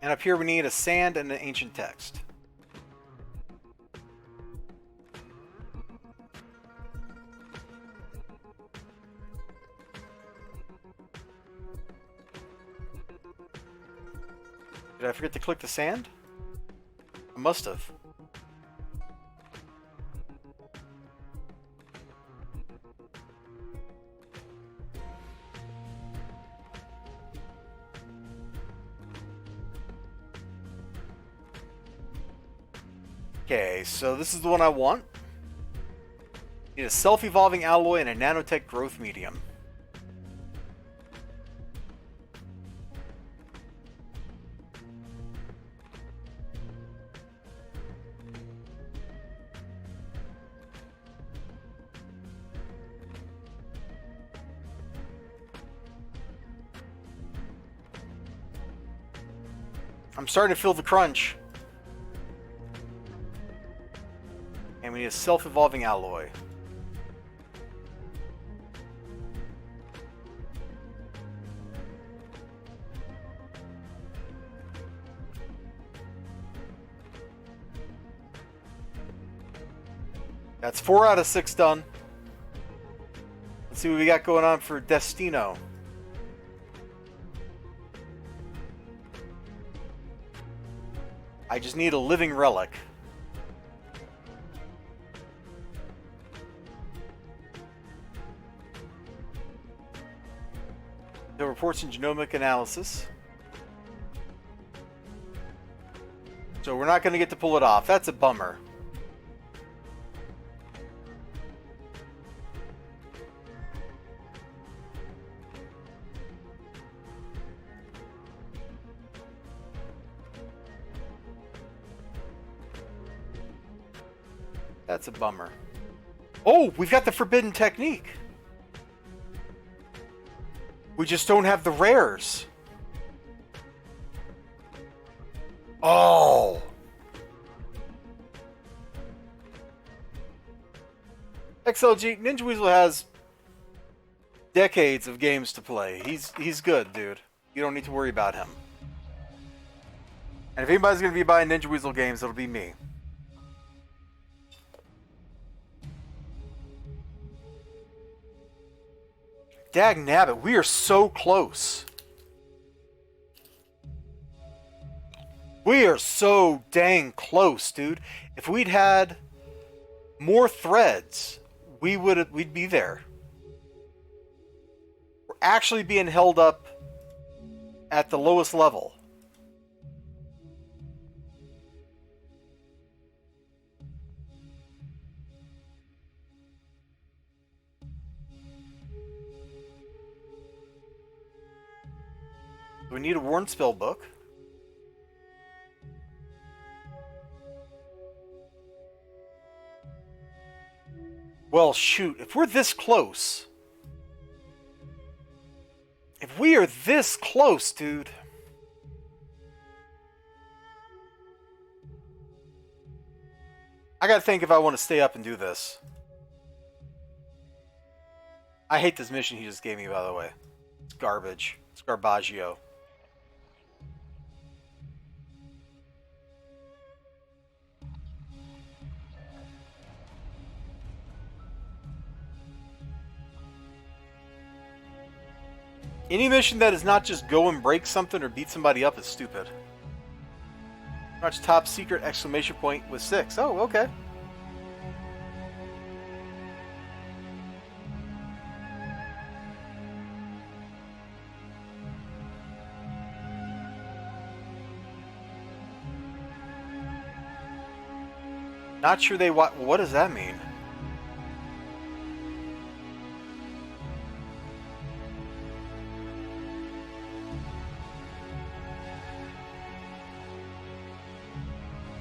And up here we need a sand and an ancient text. Did I forget to click the sand? I must have. Okay, so this is the one I want. Need a self-evolving alloy and a nanotech growth medium. I'm starting to feel the crunch. And we need a self-evolving alloy. That's 4 out of 6 done. Let's see what we got going on for Destino. I just need a living relic. The reports in genomic analysis. So we're not going to get to pull it off. That's a bummer. That's a bummer. Oh, we've got the forbidden technique. We just don't have the rares. Oh. XLG, Ninja Weasel has decades of games to play. He's good, dude. You don't need to worry about him. And if anybody's going to be buying Ninja Weasel games, it'll be me. Dag nabbit, we are so close. We are so dang close, dude. If we'd had more threads, we'd be there. We're actually being held up at the lowest level. We need a worn spell book. Well, shoot, if we're this close. If we are this close, dude. I gotta think if I want to stay up and do this. I hate this mission he just gave me, by the way. It's garbage. It's garbaggio. Any mission that is not just go and break something or beat somebody up is stupid. Much top secret exclamation point with 6. Oh, okay. Not sure they what does that mean?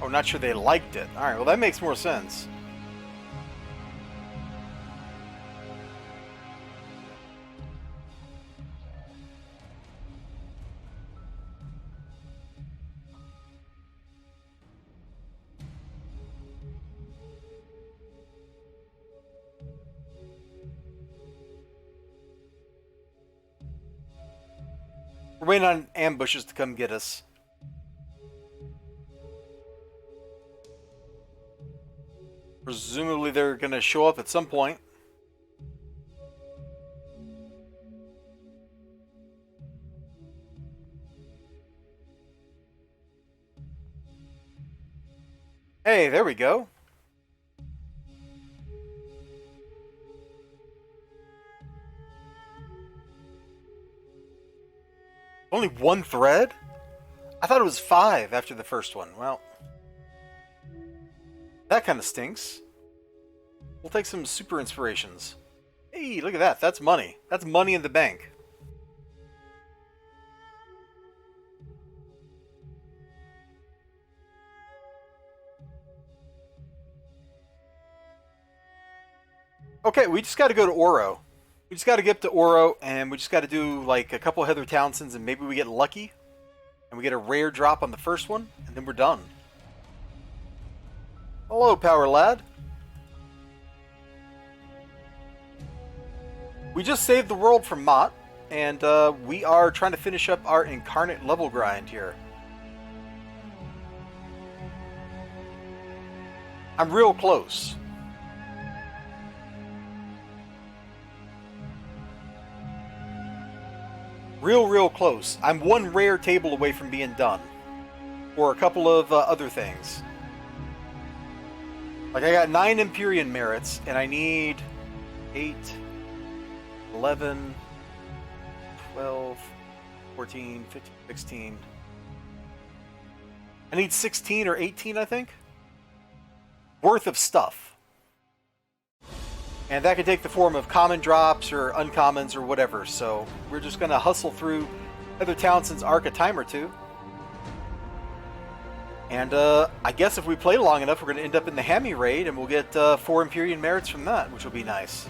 Oh, not sure they liked it. Alright, well that makes more sense. We're waiting on ambushes to come get us. Presumably they're going to show up at some point. Hey, there we go. Only one thread? I thought it was 5 after the first one. Well, that kind of stinks. We'll take some super inspirations. Hey, look at that. That's money. That's money in the bank. Okay, we just got to go to Oro. We just got to get to Oro, and we just got to do like a couple Heather Townsends, and maybe we get lucky, and we get a rare drop on the first one, and then we're done. Hello, Power Lad. We just saved the world from Mott, and we are trying to finish up our Incarnate level grind here. I'm real close. Real close. I'm one rare table away from being done. Or a couple of other things. Like I got 9 Empyrean merits, and I need 8, 11, 12, 14, 15, 16. I need 16 or 18, I think, worth of stuff. And that can take the form of common drops or uncommons or whatever. So we're just going to hustle through Heather Townsend's arc a time or two. And I guess if we play long enough, we're going to end up in the Hammy raid, and we'll get 4 Empyrean merits from that, which will be nice.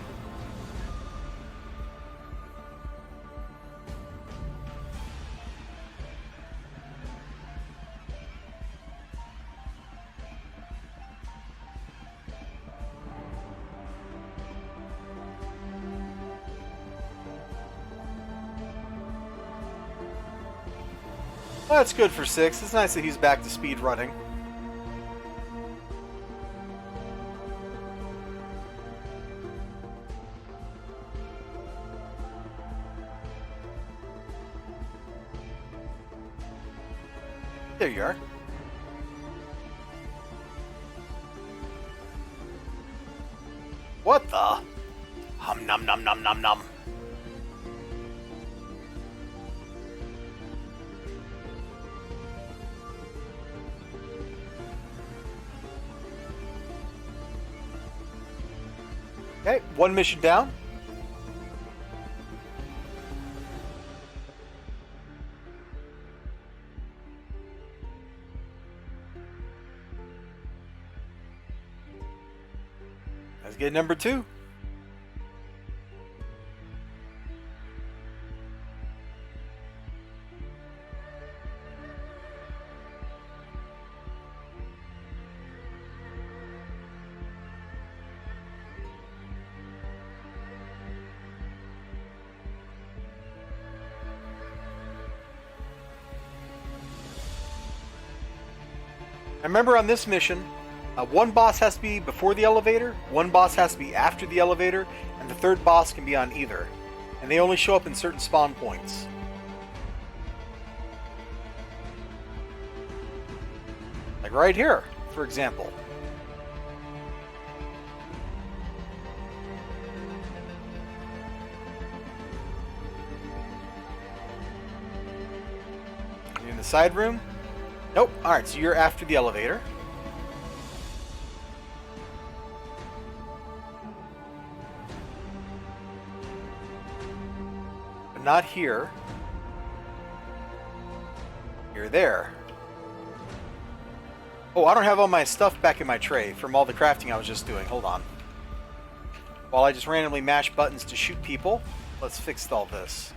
Well, that's good for 6. It's nice that he's back to speed running. There you are. What the? Hum num num num num num. Okay, 1 mission down. Let's get number 2. And remember on this mission, 1 boss has to be before the elevator, 1 boss has to be after the elevator, and the 3rd boss can be on either. And they only show up in certain spawn points. Like right here, for example. You in the side room? Nope. Alright, so you're after the elevator. But not here. You're there. Oh, I don't have all my stuff back in my tray from all the crafting I was just doing. Hold on. While I just randomly mash buttons to shoot people, let's fix all this.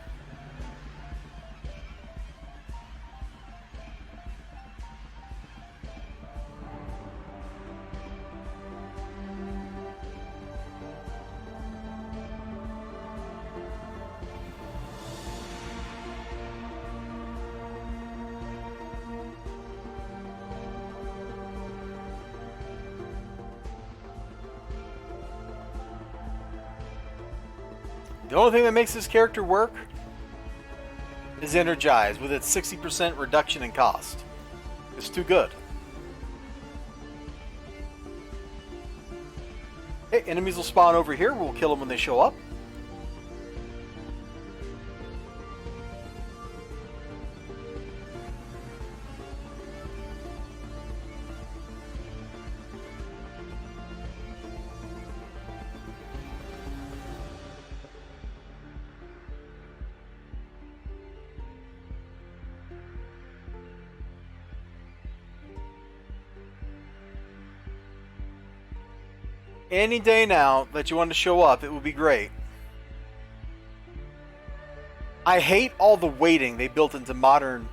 The only thing that makes this character work is Energize, with its 60% reduction in cost. It's too good. Hey, enemies will spawn over here. We'll kill them when they show up. Any day now that you want to show up, it would be great. I hate all the waiting they built into modern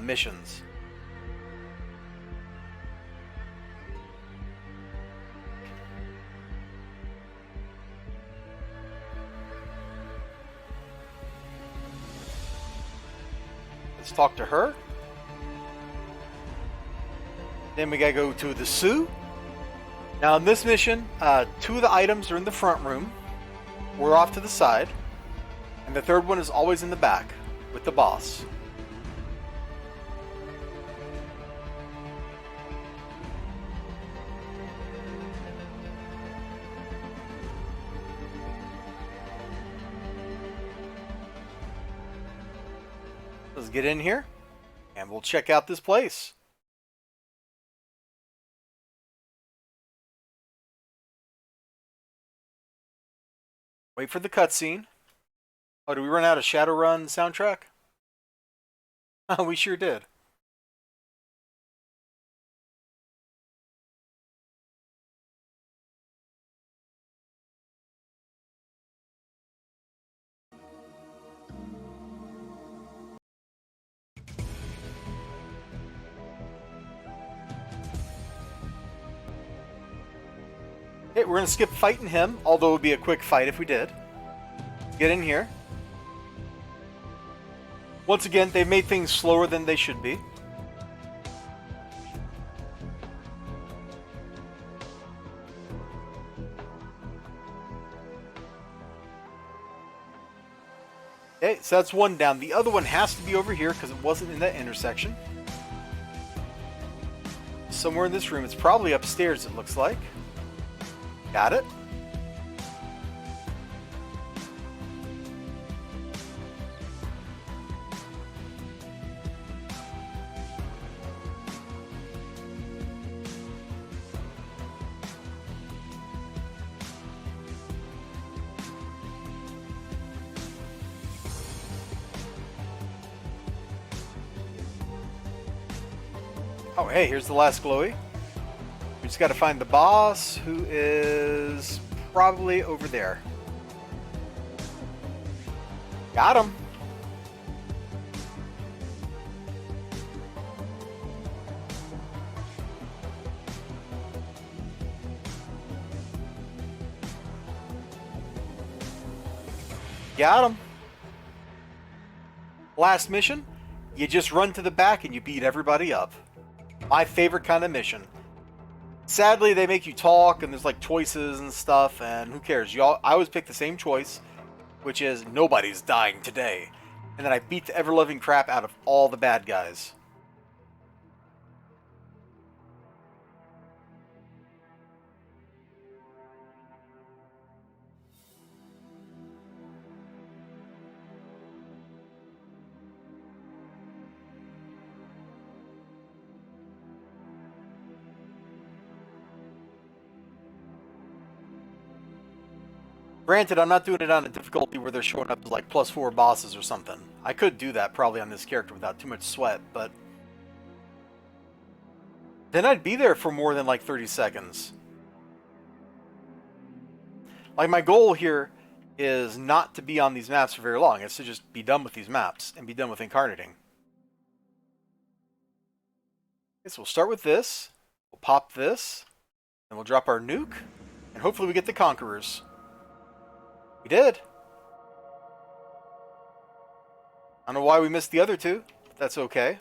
missions. Let's talk to her. Then we gotta go to the Sioux. Now in this mission, 2 of the items are in the front room. We're off to the side. And the third one is always in the back, with the boss. Let's get in here, and we'll check out this place. Wait for the cutscene. Oh, did we run out of Shadowrun soundtrack? Oh, we sure did. Hey, we're going to skip fighting him, although it would be a quick fight if we did. Get in here. Once again, they've made things slower than they should be. Okay, so that's one down. The other one has to be over here because it wasn't in that intersection. Somewhere in this room. It's probably upstairs, it looks like. Got it. Oh, hey, here's the last glowy. We just got to find the boss, who is probably over there. Got him. Got him. Last mission, you just run to the back and you beat everybody up. My favorite kind of mission. Sadly, they make you talk, and there's like choices and stuff, and who cares? I always pick the same choice, which is nobody's dying today. And then I beat the ever-loving crap out of all the bad guys. Granted, I'm not doing it on a difficulty where they're showing up as like +4 bosses or something. I could do that probably on this character without too much sweat, but then I'd be there for more than like 30 seconds. Like, my goal here is not to be on these maps for very long. It's to just be done with these maps and be done with incarnating. Okay, so we'll start with this. We'll pop this. And we'll drop our nuke. And hopefully we get the Conquerors. We did. I don't know why we missed the other two, but that's okay.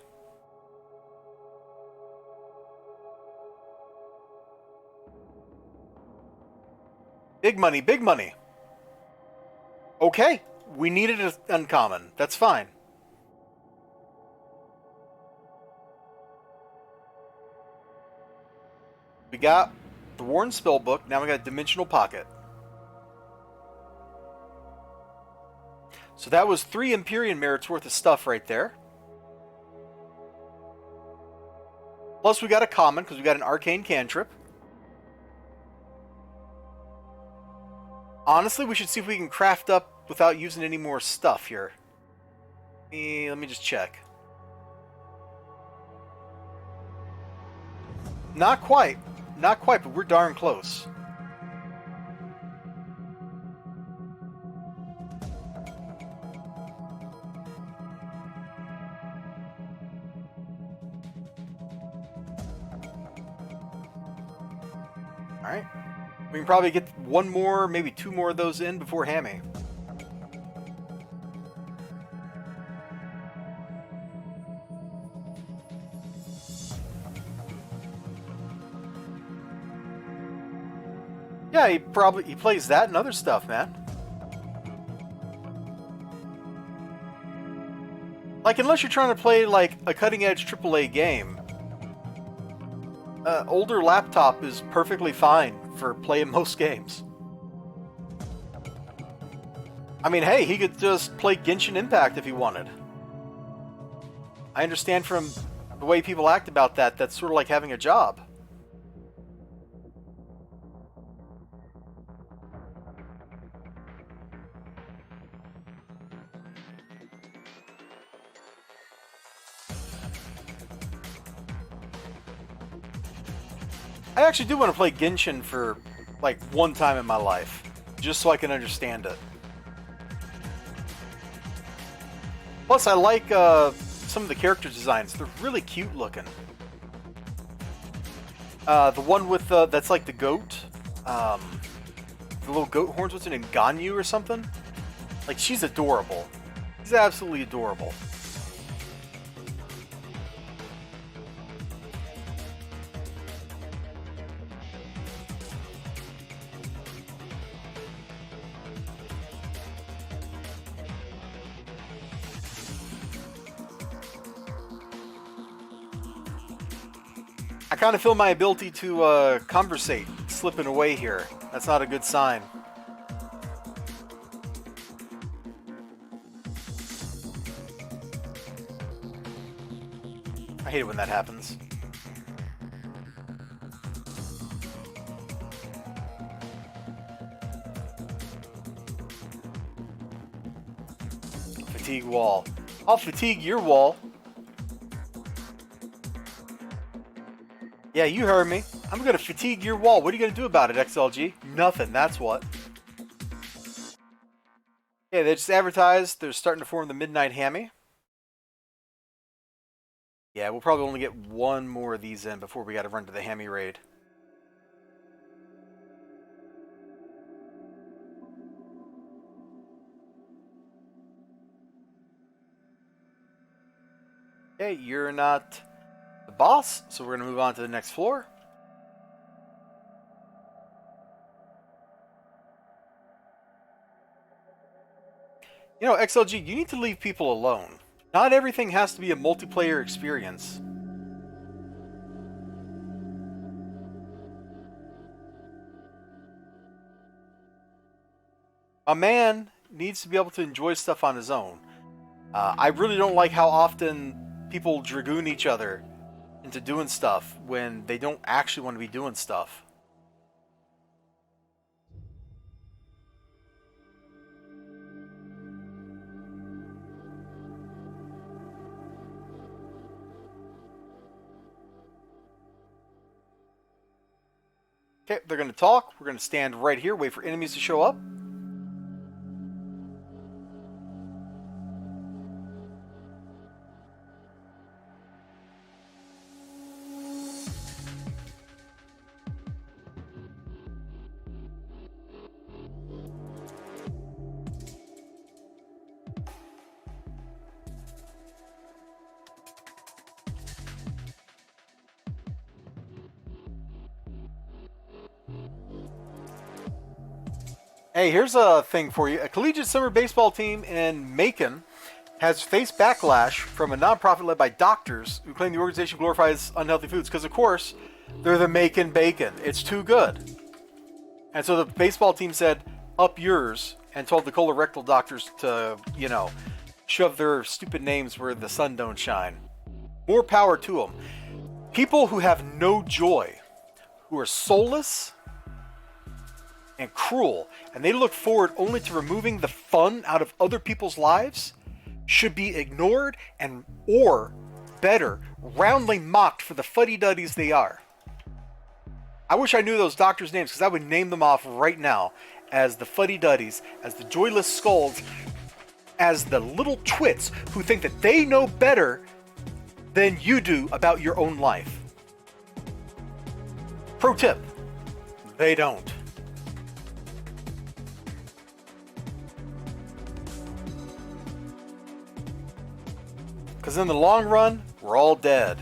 Big money, big money. Okay, we needed an uncommon. That's fine. We got the Worn Spellbook. Now we got a Dimensional Pocket. So that was 3 Empyrean merits worth of stuff right there. Plus we got a common because we got an Arcane Cantrip. Honestly, we should see if we can craft up without using any more stuff here. Let me just check. Not quite. Not quite, but we're darn close. Alright. We can probably get 1 more, maybe 2 more of those in before Hammy. Yeah, he plays that and other stuff, man. Like, unless you're trying to play like a cutting-edge AAA game, older laptop is perfectly fine for playing most games. I mean, hey, he could just play Genshin Impact if he wanted. I understand from the way people act about that, that's sort of like having a job. I actually do want to play Genshin for, like, 1 time in my life. Just so I can understand it. Plus, I like some of the character designs. They're really cute looking. The one with, that's like the goat. The little goat horns. What's her name? Ganyu or something? Like, she's adorable. She's absolutely adorable. I kind of feel my ability to conversate slipping away here. That's not a good sign. I hate it when that happens. Fatigue wall. I'll fatigue your wall. Yeah, you heard me. I'm gonna fatigue your wall. What are you gonna do about it, XLG? Nothing, that's what. Yeah, they just advertised they're starting to form the Midnight Hammy. Yeah, we'll probably only get 1 more of these in before we gotta run to the Hammy raid. Okay, you're not the boss, so we're gonna move on to the next floor. You know, XLG, you need to leave people alone. Not everything has to be a multiplayer experience. A man needs to be able to enjoy stuff on his own. I really don't like how often people dragoon each other into doing stuff when they don't actually want to be doing stuff. Okay, they're going to talk. We're going to stand right here, wait for enemies to show up. Hey, here's a thing for you. A collegiate summer baseball team in Macon has faced backlash from a nonprofit led by doctors who claim the organization glorifies unhealthy foods because, of course, they're the Macon Bacon. It's too good. And so the baseball team said, up yours, and told the colorectal doctors to, shove their stupid names where the sun don't shine. More power to them. People who have no joy, who are soulless and cruel, and they look forward only to removing the fun out of other people's lives, should be ignored and, or better, roundly mocked for the fuddy-duddies they are. I wish I knew those doctors' names, because I would name them off right now as the fuddy-duddies, as the joyless skulls, as the little twits who think that they know better than you do about your own life. Pro tip, they don't. Because in the long run, we're all dead.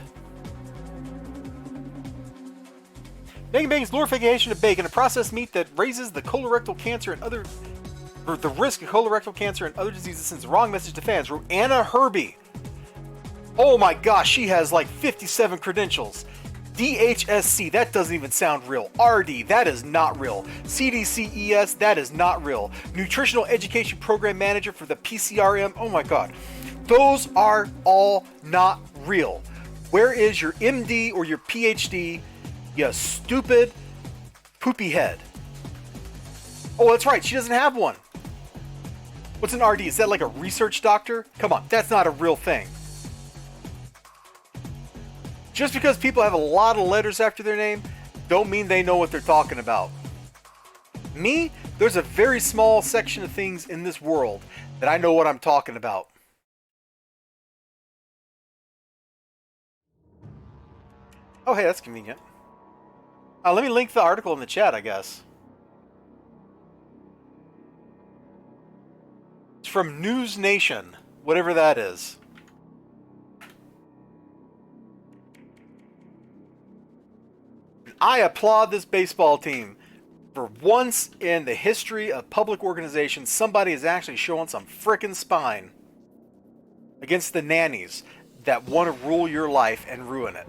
Bacon Bacon's glorification of bacon, a processed meat that raises the colorectal cancer and other, or the risk of colorectal cancer and other diseases, sends the wrong message to fans, wrote Anna Herbie. Oh my gosh, she has like 57 credentials. DHSC, that doesn't even sound real. RD, that is not real. CDCES, that is not real. Nutritional Education Program Manager for the PCRM, oh my god. Those are all not real. Where is your MD or your PhD, you stupid poopy head? Oh, that's right, she doesn't have one. What's an RD? Is that like a research doctor? Come on, that's not a real thing. Just because people have a lot of letters after their name, don't mean they know what they're talking about. Me, there's a very small section of things in this world that I know what I'm talking about. Oh, hey, that's convenient. Let me link the article in the chat, I guess. It's from News Nation, whatever that is. I applaud this baseball team. For once in the history of public organizations, somebody is actually showing some frickin' spine against the nannies that want to rule your life and ruin it.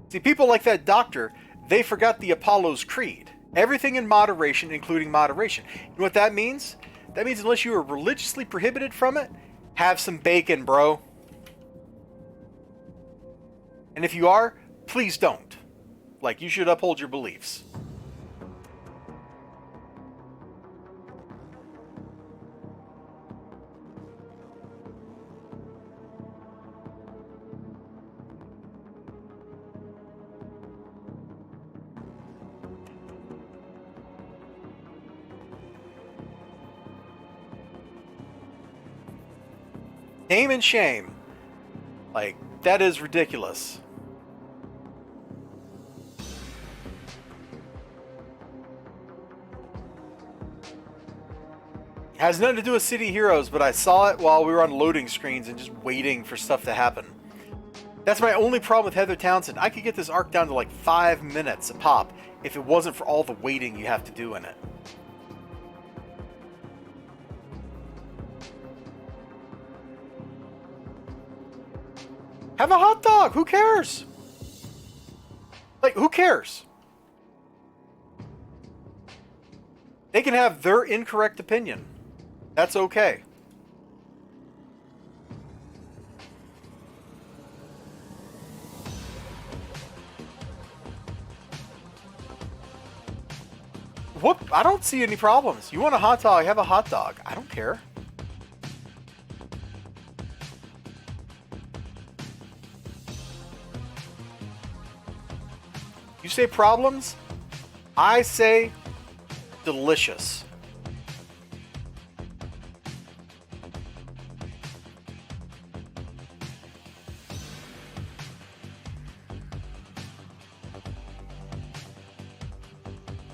See, people like that doctor, they forgot the Apollo's creed. Everything in moderation, including moderation. You know what that means? That means unless you are religiously prohibited from it, have some bacon, bro. And if you are, please don't. Like, you should uphold your beliefs. Name and shame. Like, that is ridiculous. Has nothing to do with City Heroes, but I saw it while we were on loading screens and just waiting for stuff to happen. That's my only problem with Heather Townsend. I could get this arc down to like 5 minutes a pop if it wasn't for all the waiting you have to do in it. Have a hot dog. Who cares? Like, who cares? They can have their incorrect opinion. That's okay. Whoop, I don't see any problems. You want a hot dog, have a hot dog. I don't care. You say problems? I say delicious.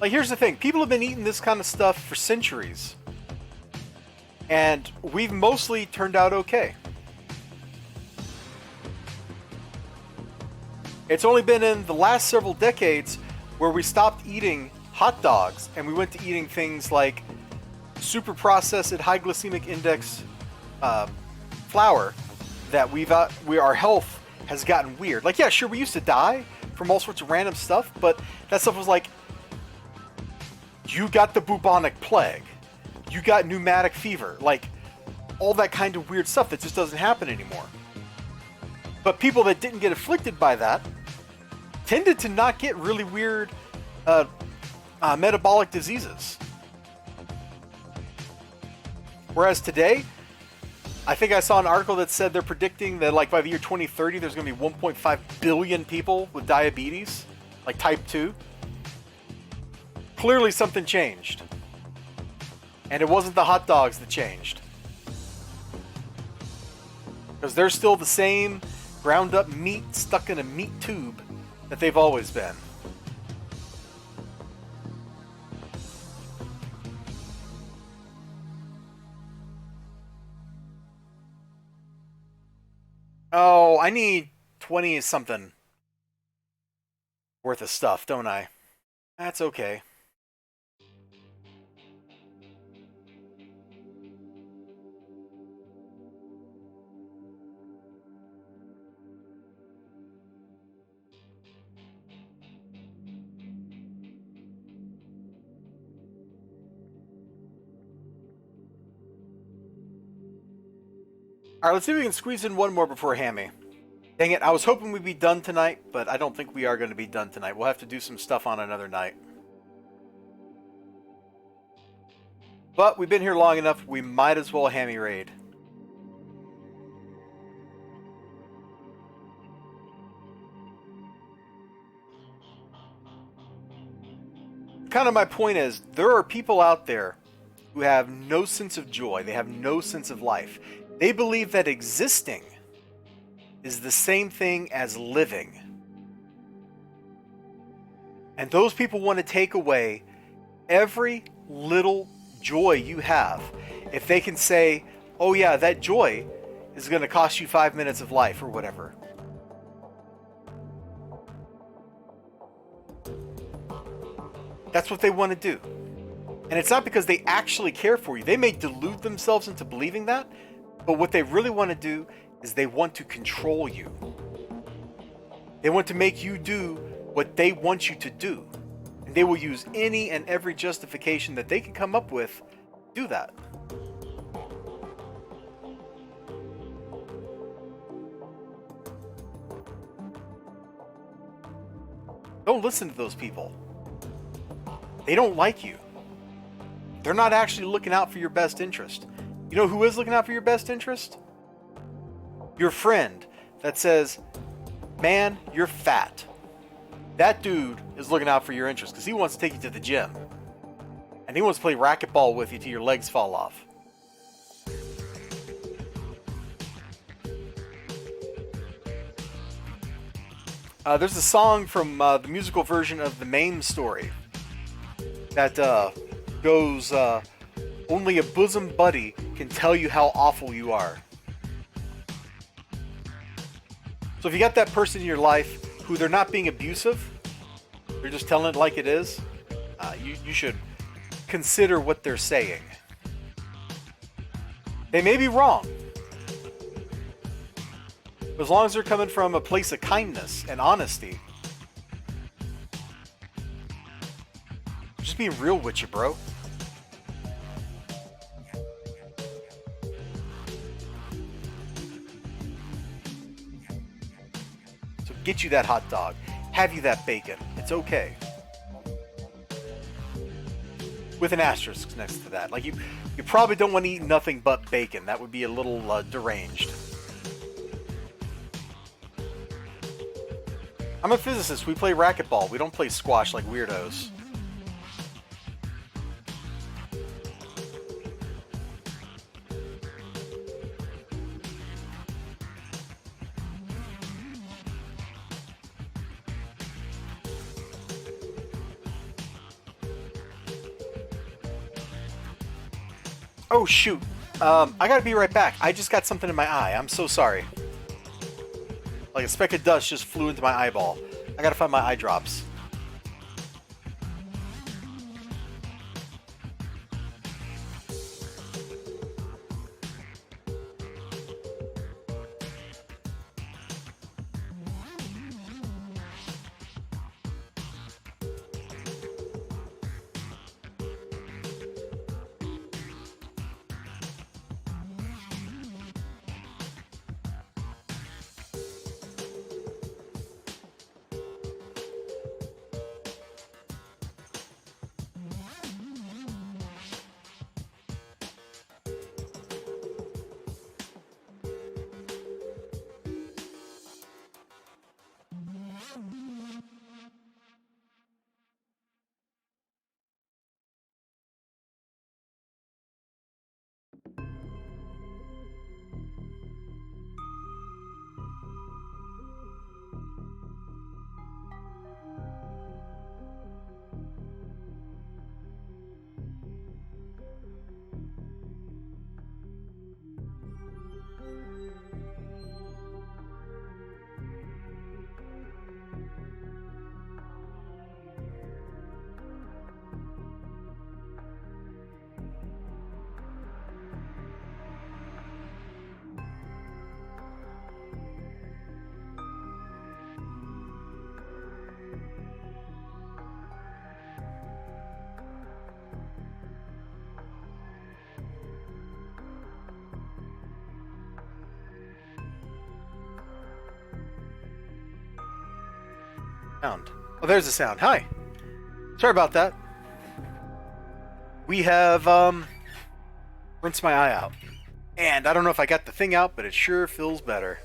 Like, here's the thing. People have been eating this kind of stuff for centuries. And we've mostly turned out okay. It's only been in the last several decades where we stopped eating hot dogs and we went to eating things like super processed, high glycemic index flour that our health has gotten weird. Like, yeah, sure, we used to die from all sorts of random stuff, but that stuff was like, you got the bubonic plague, you got pneumatic fever, like all that kind of weird stuff that just doesn't happen anymore. But people that didn't get afflicted by that tended to not get really weird metabolic diseases. Whereas today, I think I saw an article that said they're predicting that like by the year 2030, there's going to be 1.5 billion people with diabetes, like type 2. Clearly something changed. And it wasn't the hot dogs that changed. Because they're still the same ground up meat stuck in a meat tube that they've always been. Oh, I need 20 something worth of stuff, don't I? That's okay. Alright, let's see if we can squeeze in one more before Hammy. Dang it, I was hoping we'd be done tonight, but I don't think we are going to be done tonight. We'll have to do some stuff on another night. But we've been here long enough, we might as well Hammy raid. Kind of my point is, there are people out there who have no sense of joy. They have no sense of life. They believe that existing is the same thing as living. And those people want to take away every little joy you have. If they can say, oh yeah, that joy is going to cost you 5 minutes of life or whatever. That's what they want to do. And it's not because they actually care for you. They may delude themselves into believing that, but what they really want to do is they want to control you. They want to make you do what they want you to do. And they will use any and every justification that they can come up with to do that. Don't listen to those people. They don't like you. They're not actually looking out for your best interest. You know who is looking out for your best interest? Your friend that says, man, you're fat. That dude is looking out for your interest because he wants to take you to the gym. And he wants to play racquetball with you till your legs fall off. There's a song from the musical version of the Mame story that goes, only a bosom buddy can tell you how awful you are. So if you got that person in your life who they're not being abusive, they're just telling it like it is, you should consider what they're saying. They may be wrong, but as long as they're coming from a place of kindness and honesty, just being real with you, bro. So get you that hot dog. Have you that bacon. It's okay. With an asterisk next to that. Like you probably don't want to eat nothing but bacon. That would be a little deranged. I'm a physicist. We play racquetball. We don't play squash like weirdos. Oh, shoot. I gotta be right back. I just got something in my eye. I'm so sorry. Like a speck of dust just flew into my eyeball. I gotta find my eye drops. Sound. Oh, there's the sound. Hi. Sorry about that. We have, rinsed my eye out. And I don't know if I got the thing out, but it sure feels better.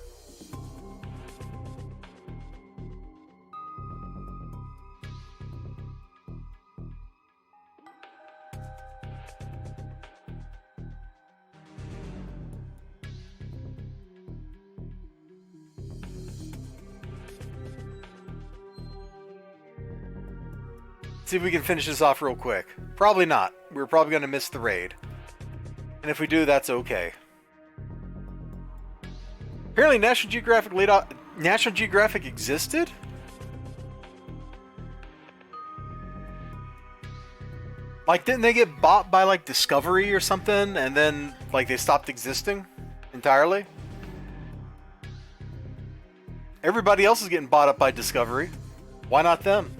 See if we can finish this off real quick. Probably not. We're probably going to miss the raid. And if we do, that's okay. Apparently National Geographic laid out... National Geographic existed? Like, didn't they get bought by, like, Discovery or something? And then, like, they stopped existing entirely? Everybody else is getting bought up by Discovery. Why not them?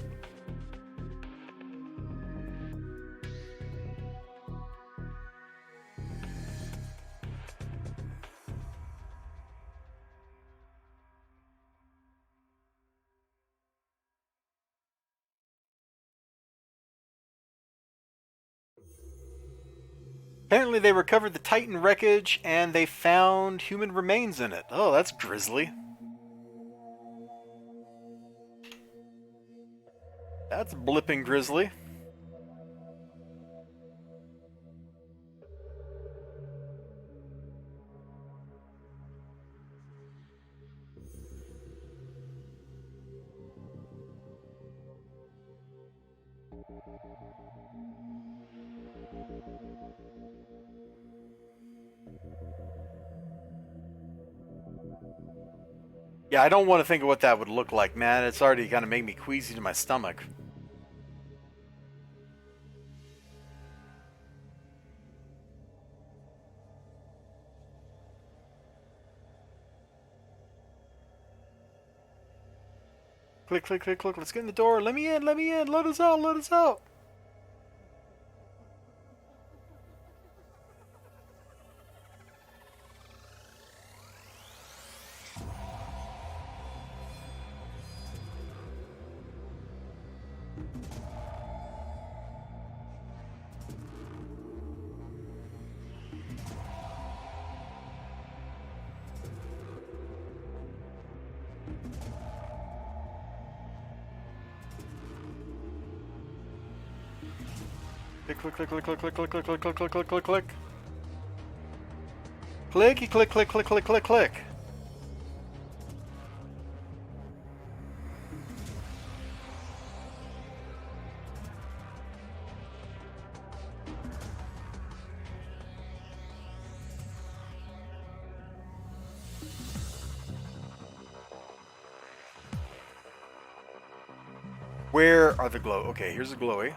Apparently they recovered the Titan wreckage and they found human remains in it. Oh, that's grisly. That's blipping grisly. Yeah, I don't want to think of what that would look like, man. It's already gonna make me queasy to my stomach. Click, click, click, click. Let's get in the door. Let me in, let me in. Let us out, let us out. Click, click, click, click, click, click, click, click, click, click, click, click, click, click. Clicky, click, click, click, click, click, click. Where are the glow? Okay, here's a glowy.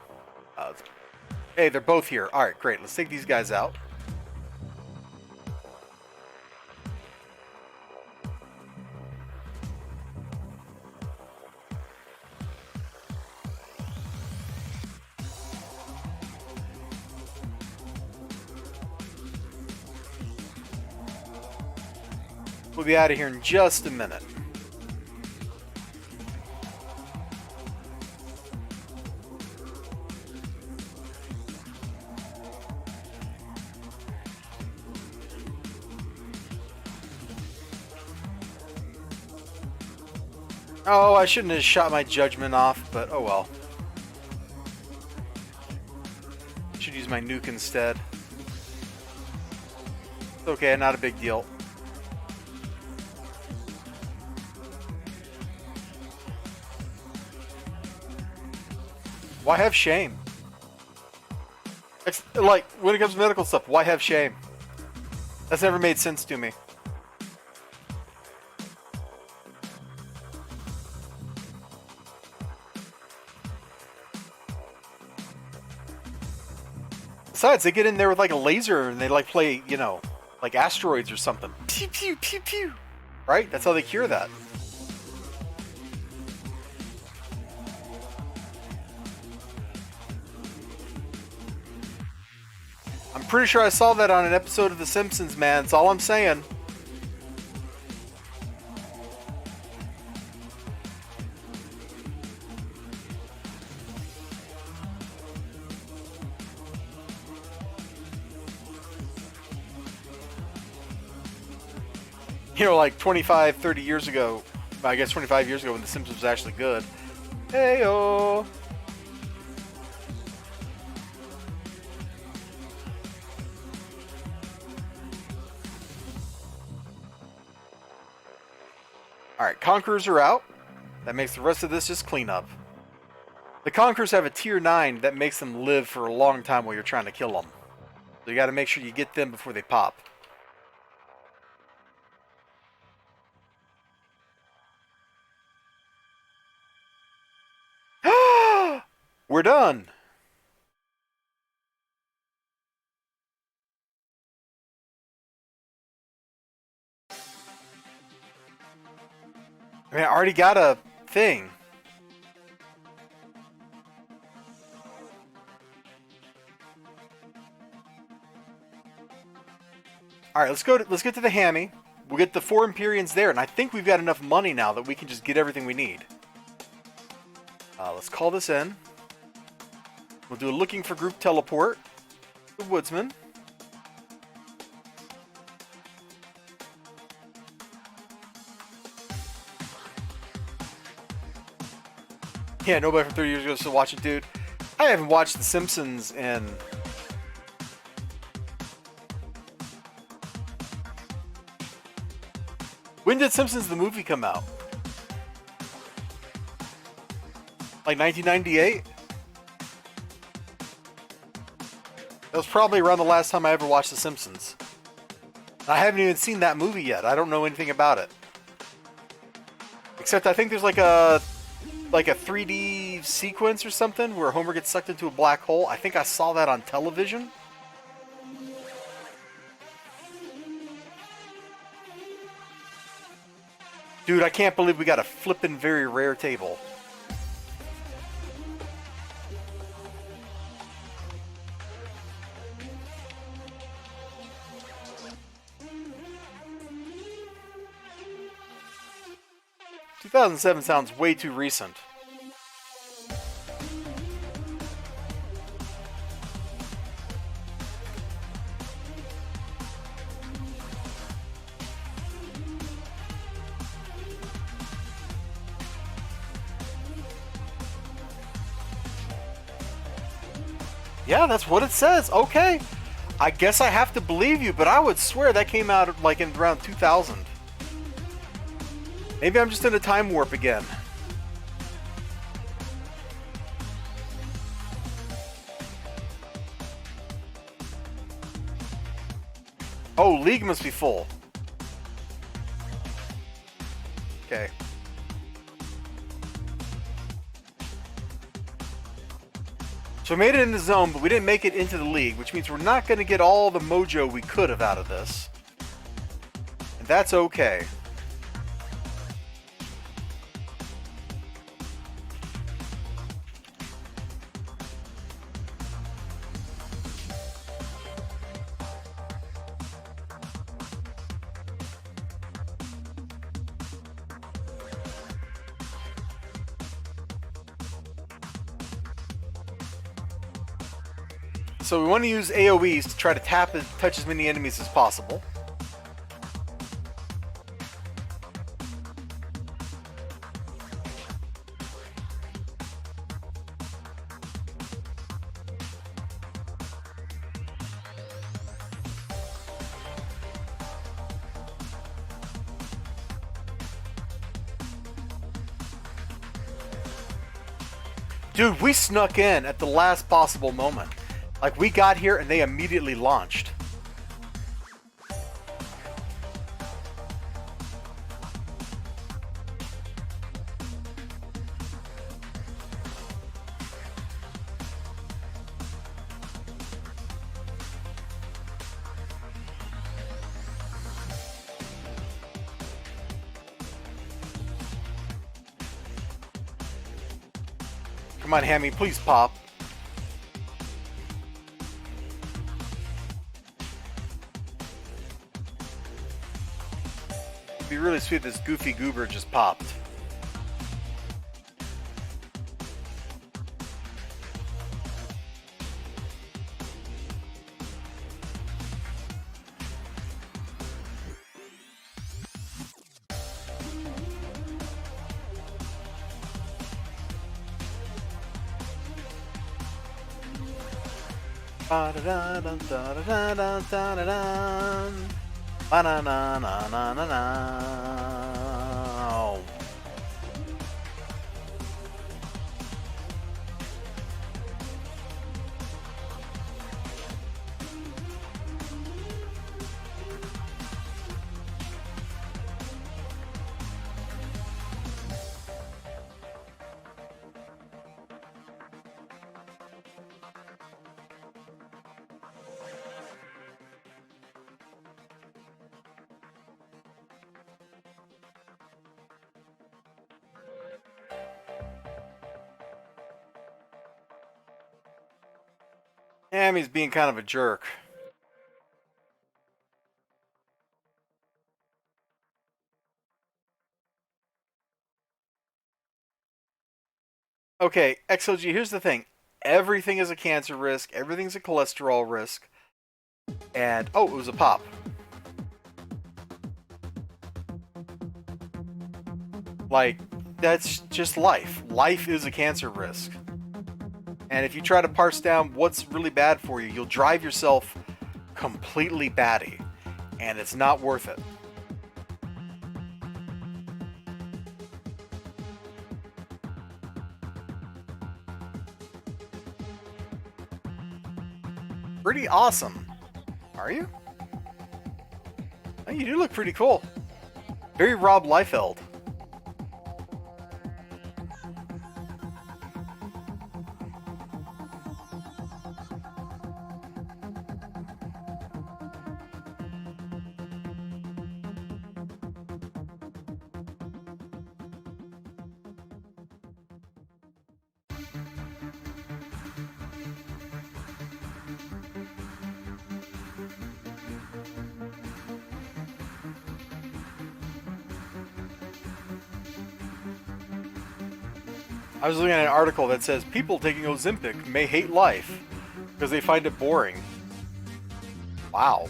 Hey, they're both here. All right, great. Let's take these guys out. We'll be out of here in just a minute. Oh, I shouldn't have shot my judgment off, but oh well. Should use my nuke instead. It's okay, not a big deal. Why have shame? Like, when it comes to medical stuff, why have shame? That's never made sense to me. Besides, they get in there with like a laser and they like play, you know, like asteroids or something. Pew, pew, pew, pew. Right? That's how they cure that. I'm pretty sure I saw that on an episode of The Simpsons, man. That's all I'm saying. You know, like 25, 30 years ago, I guess 25 years ago when The Simpsons was actually good. Hey-oh. Alright, Conquerors are out. That makes the rest of this just cleanup. The Conquerors have a tier 9 that makes them live for a long time while you're trying to kill them. So you gotta make sure you get them before they pop. We're done. I mean, I already got a thing. All right, let's get to the hammy. We'll get the 4 Empyreans there, and I think we've got enough money now that we can just get everything we need. Let's call this in. We'll do a looking for group teleport. The Woodsman. Yeah, nobody from 30 years ago is still watching, dude. I haven't watched The Simpsons in... When did Simpsons the movie come out? Like 1998? That was probably around the last time I ever watched The Simpsons. I haven't even seen that movie yet. I don't know anything about it. Except I think there's like a 3D sequence or something where Homer gets sucked into a black hole. I think I saw that on television. Dude, I can't believe we got a flippin' very rare table. ...2007 sounds way too recent. Yeah, that's what it says. Okay. I guess I have to believe you, but I would swear that came out like in around 2000. Maybe I'm just in a time warp again. Oh, League must be full. Okay. So we made it in the zone, but we didn't make it into the League, which means we're not going to get all the mojo we could have out of this. And that's okay. So we want to use AoEs to try to touch as many enemies as possible. Dude, we snuck in at the last possible moment. Like, we got here and they immediately launched. Come on, Hammy, please pop. It'd be really sweet if this goofy goober just popped. Hammy's being kind of a jerk. Okay, XOG, here's the thing. Everything is a cancer risk, everything's a cholesterol risk, and... oh, it was a pop. Like, that's just life. Life is a cancer risk. And if you try to parse down what's really bad for you, you'll drive yourself completely batty. And it's not worth it. Pretty awesome. Are you? Oh, you do look pretty cool. Very Rob Liefeld. I was looking at an article that says people taking Ozempic may hate life because they find it boring. Wow.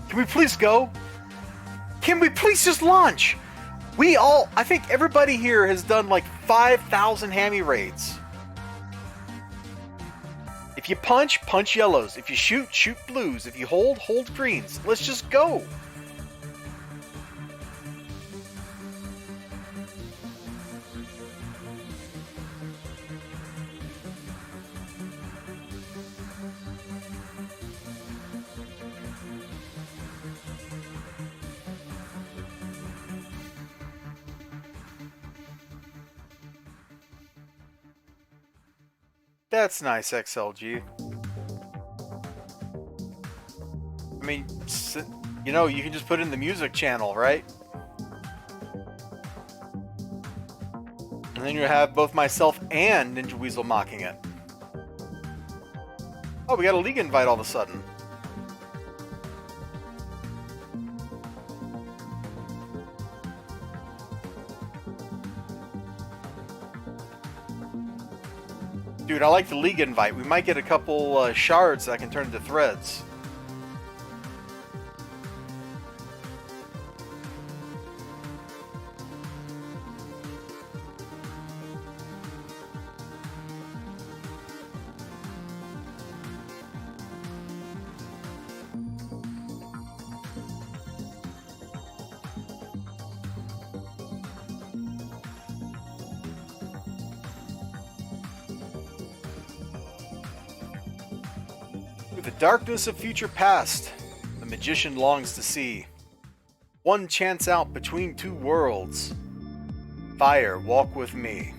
Can we please go? Can we please just launch? I think everybody here has done like 5,000 hammy raids. If you punch, punch yellows. If you shoot, shoot blues. If you hold, hold greens. Let's just go. That's nice, XLG. I mean, you know, you can just put in the music channel, right? And then you have both myself and Ninja Weasel mocking it. Oh, we got a league invite all of a sudden. Dude, I like the league invite. We might get a couple shards that I can turn into threads. The darkness of future past, the magician longs to see. One chance out between two worlds. Fire, walk with me.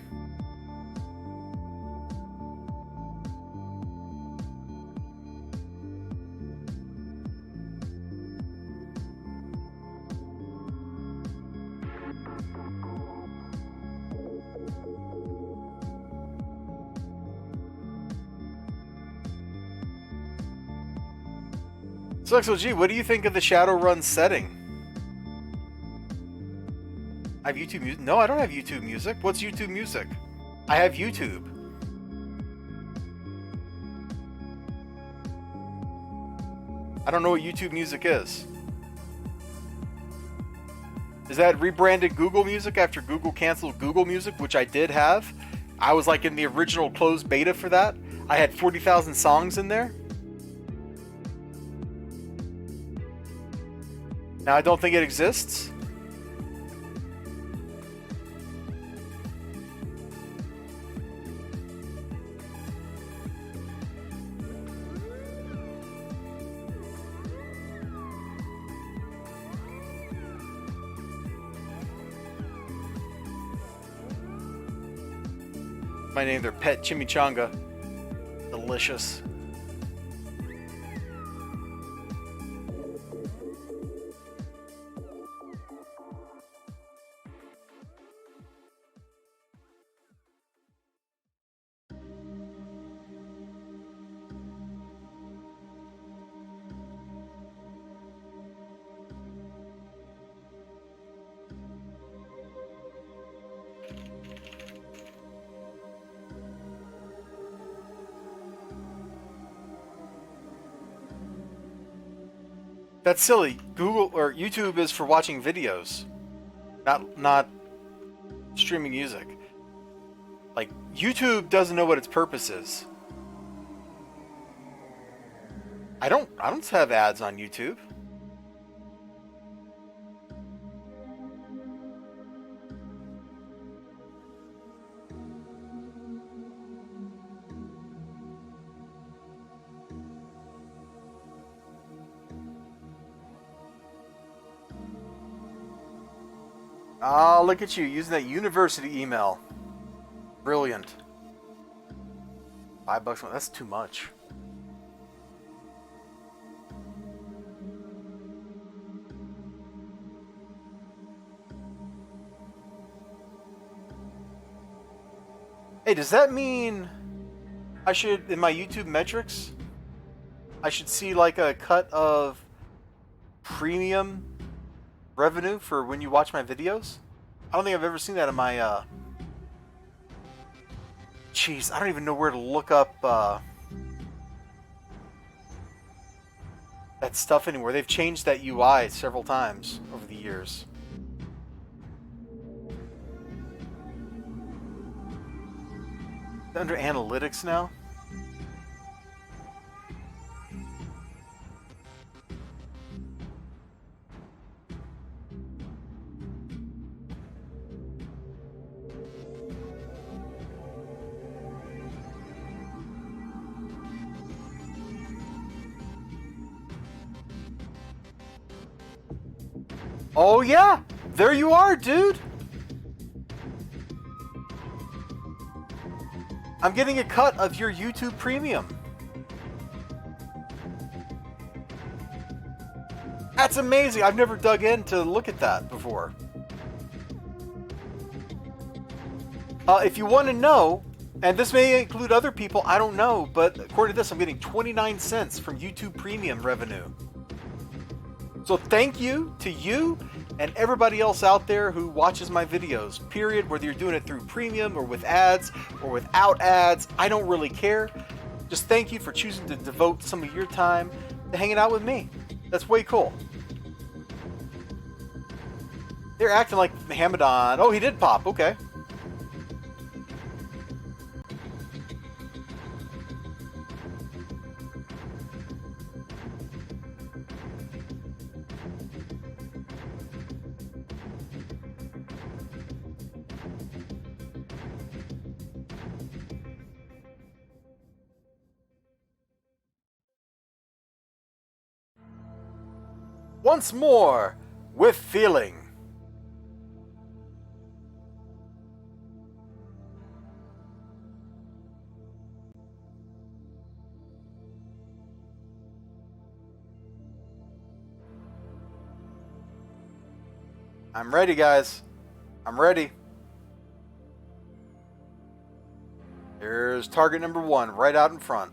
So XOG, what do you think of the Shadowrun setting? I have YouTube music? No, I don't have YouTube music. What's YouTube music? I have YouTube. I don't know what YouTube music is. Is that rebranded Google Music after Google canceled Google Music, which I did have? I was like in the original closed beta for that. I had 40,000 songs in there. Now I don't think it exists. I named their pet chimichanga. Delicious. That's silly. Google or YouTube is for watching videos, not streaming music. Like, YouTube doesn't know what its purpose is. I don't have ads on YouTube. Ah, look at you using that university email. Brilliant. $5, that's too much. Hey, does that mean I should, in my YouTube metrics, I should see like a cut of premium revenue for when you watch my videos? I don't think I've ever seen that in my, Jeez, I don't even know where to look up, that stuff anymore. They've changed that UI several times over the years. Under analytics now? Oh yeah, there you are, dude. I'm getting a cut of your YouTube Premium. That's amazing. I've never dug in to look at that before. If you want to know, and this may include other people, I don't know, but according to this, I'm getting 29 cents from YouTube Premium revenue. So thank you to you and everybody else out there who watches my videos, period, whether you're doing it through Premium or with ads or without ads, I don't really care. Just thank you for choosing to devote some of your time to hanging out with me. That's way cool. They're acting like Hamadan. Oh, he did pop. Okay. Once more, with feeling. I'm ready, guys. I'm ready. Here's target number 1 right out in front.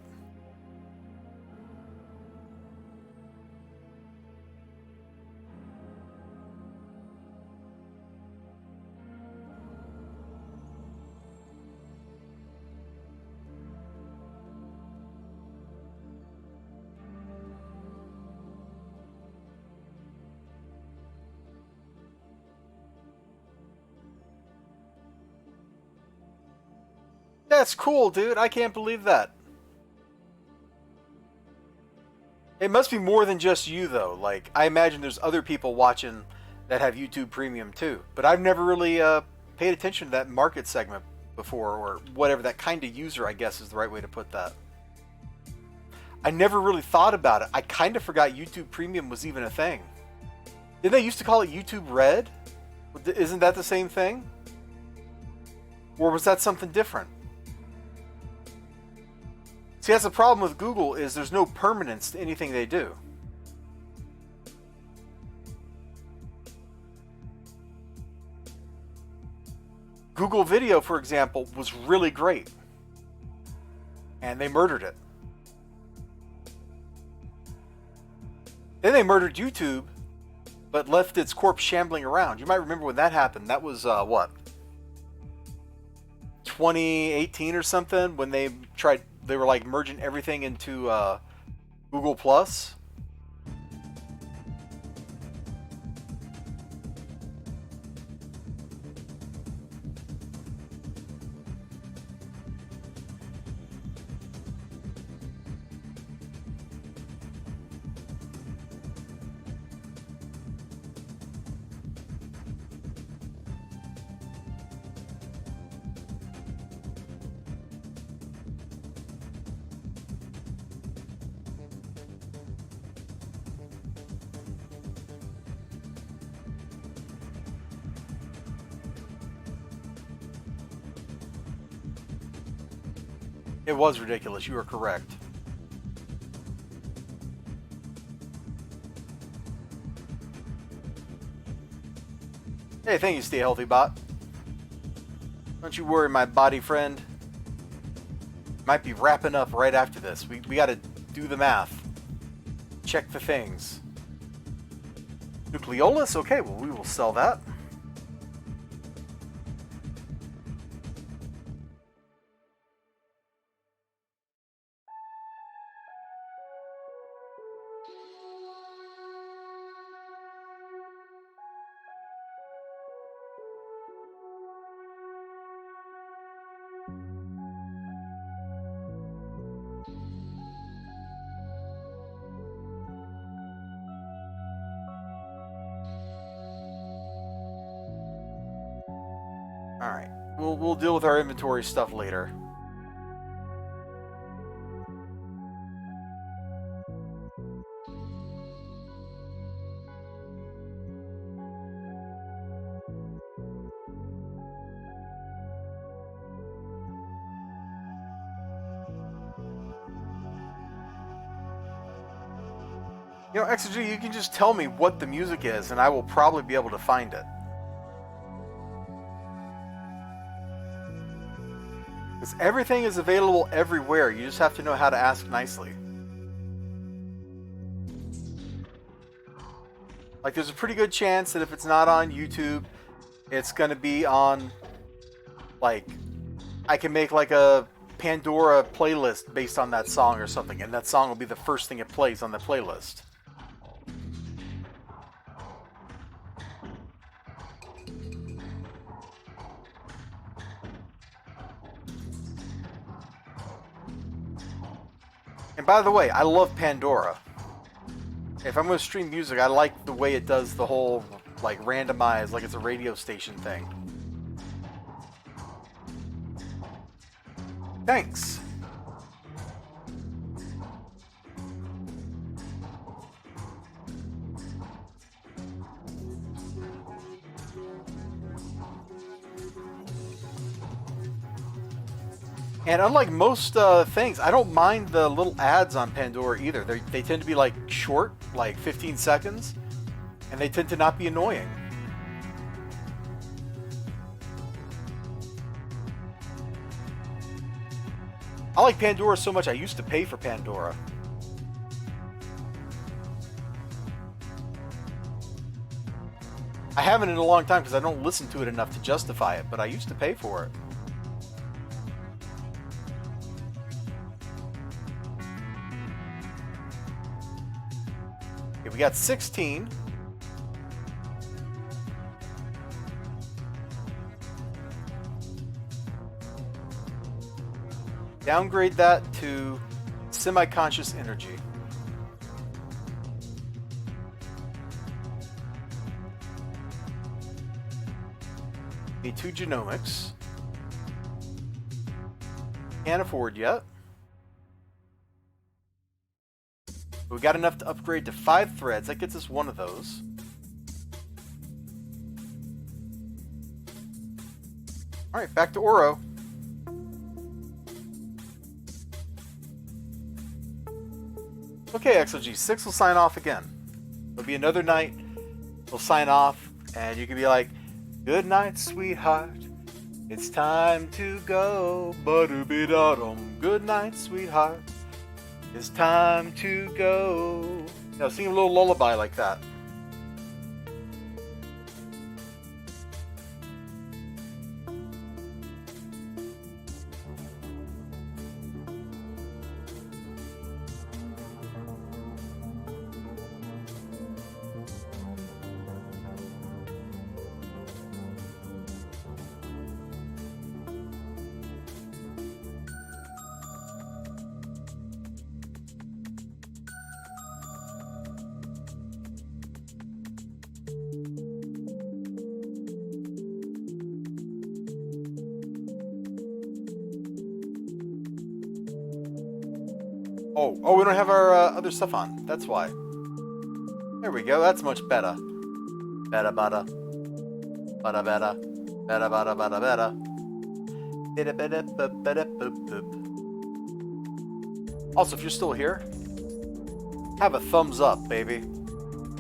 That's cool, dude. I can't believe that. It must be more than just you, though. Like, I imagine there's other people watching that have YouTube Premium, too. But I've never really paid attention to that market segment before, or whatever, that kind of user, I guess, is the right way to put that. I never really thought about it. I kind of forgot YouTube Premium was even a thing. Didn't they used to call it YouTube Red? Isn't that the same thing? Or was that something different? See, that's the problem with Google, is there's no permanence to anything they do. Google Video, for example, was really great. And they murdered it. Then they murdered YouTube, but left its corpse shambling around. You might remember when that happened. That was, what? 2018 or something, when they were like merging everything into Google Plus. It was ridiculous. You are correct. Hey, thank you, Stay Healthy Bot. Don't you worry, my body friend. Might be wrapping up right after this. We got to do the math. Check the things. Nucleolus? Okay, well, we will sell that. Alright. We'll deal with our inventory stuff later. You know, XG, you can just tell me what the music is, and I will probably be able to find it. Because everything is available everywhere. You just have to know how to ask nicely. Like, there's a pretty good chance that if it's not on YouTube, it's going to be on, like, I can make, like, a Pandora playlist based on that song or something, and that song will be the first thing it plays on the playlist. And by the way, I love Pandora. If I'm going to stream music, I like the way it does the whole, like, randomized, like it's a radio station thing. Thanks. And unlike most things, I don't mind the little ads on Pandora either. They tend to be like short, like 15 seconds, and they tend to not be annoying. I like Pandora so much I used to pay for Pandora. I haven't in a long time because I don't listen to it enough to justify it, but I used to pay for it. We got 16. Downgrade that to semi-conscious energy. Need 2 genomics. Can't afford yet. We got enough to upgrade to 5 threads. That gets us 1 of those. Alright, back to Oro. Okay, XOG, 6 will sign off again. There'll be another night. We'll sign off, and you can be like, good night, sweetheart. It's time to go. Ba-do-be-da-dum. Good night, sweetheart. It's time to go. Now sing a little lullaby like that. Oh, we don't have our other stuff on. That's why. There we go. That's much better. Better, better. Better, better. Better, better, better, better. Better, better, better, better. Also, if you're still here, have a thumbs up, baby.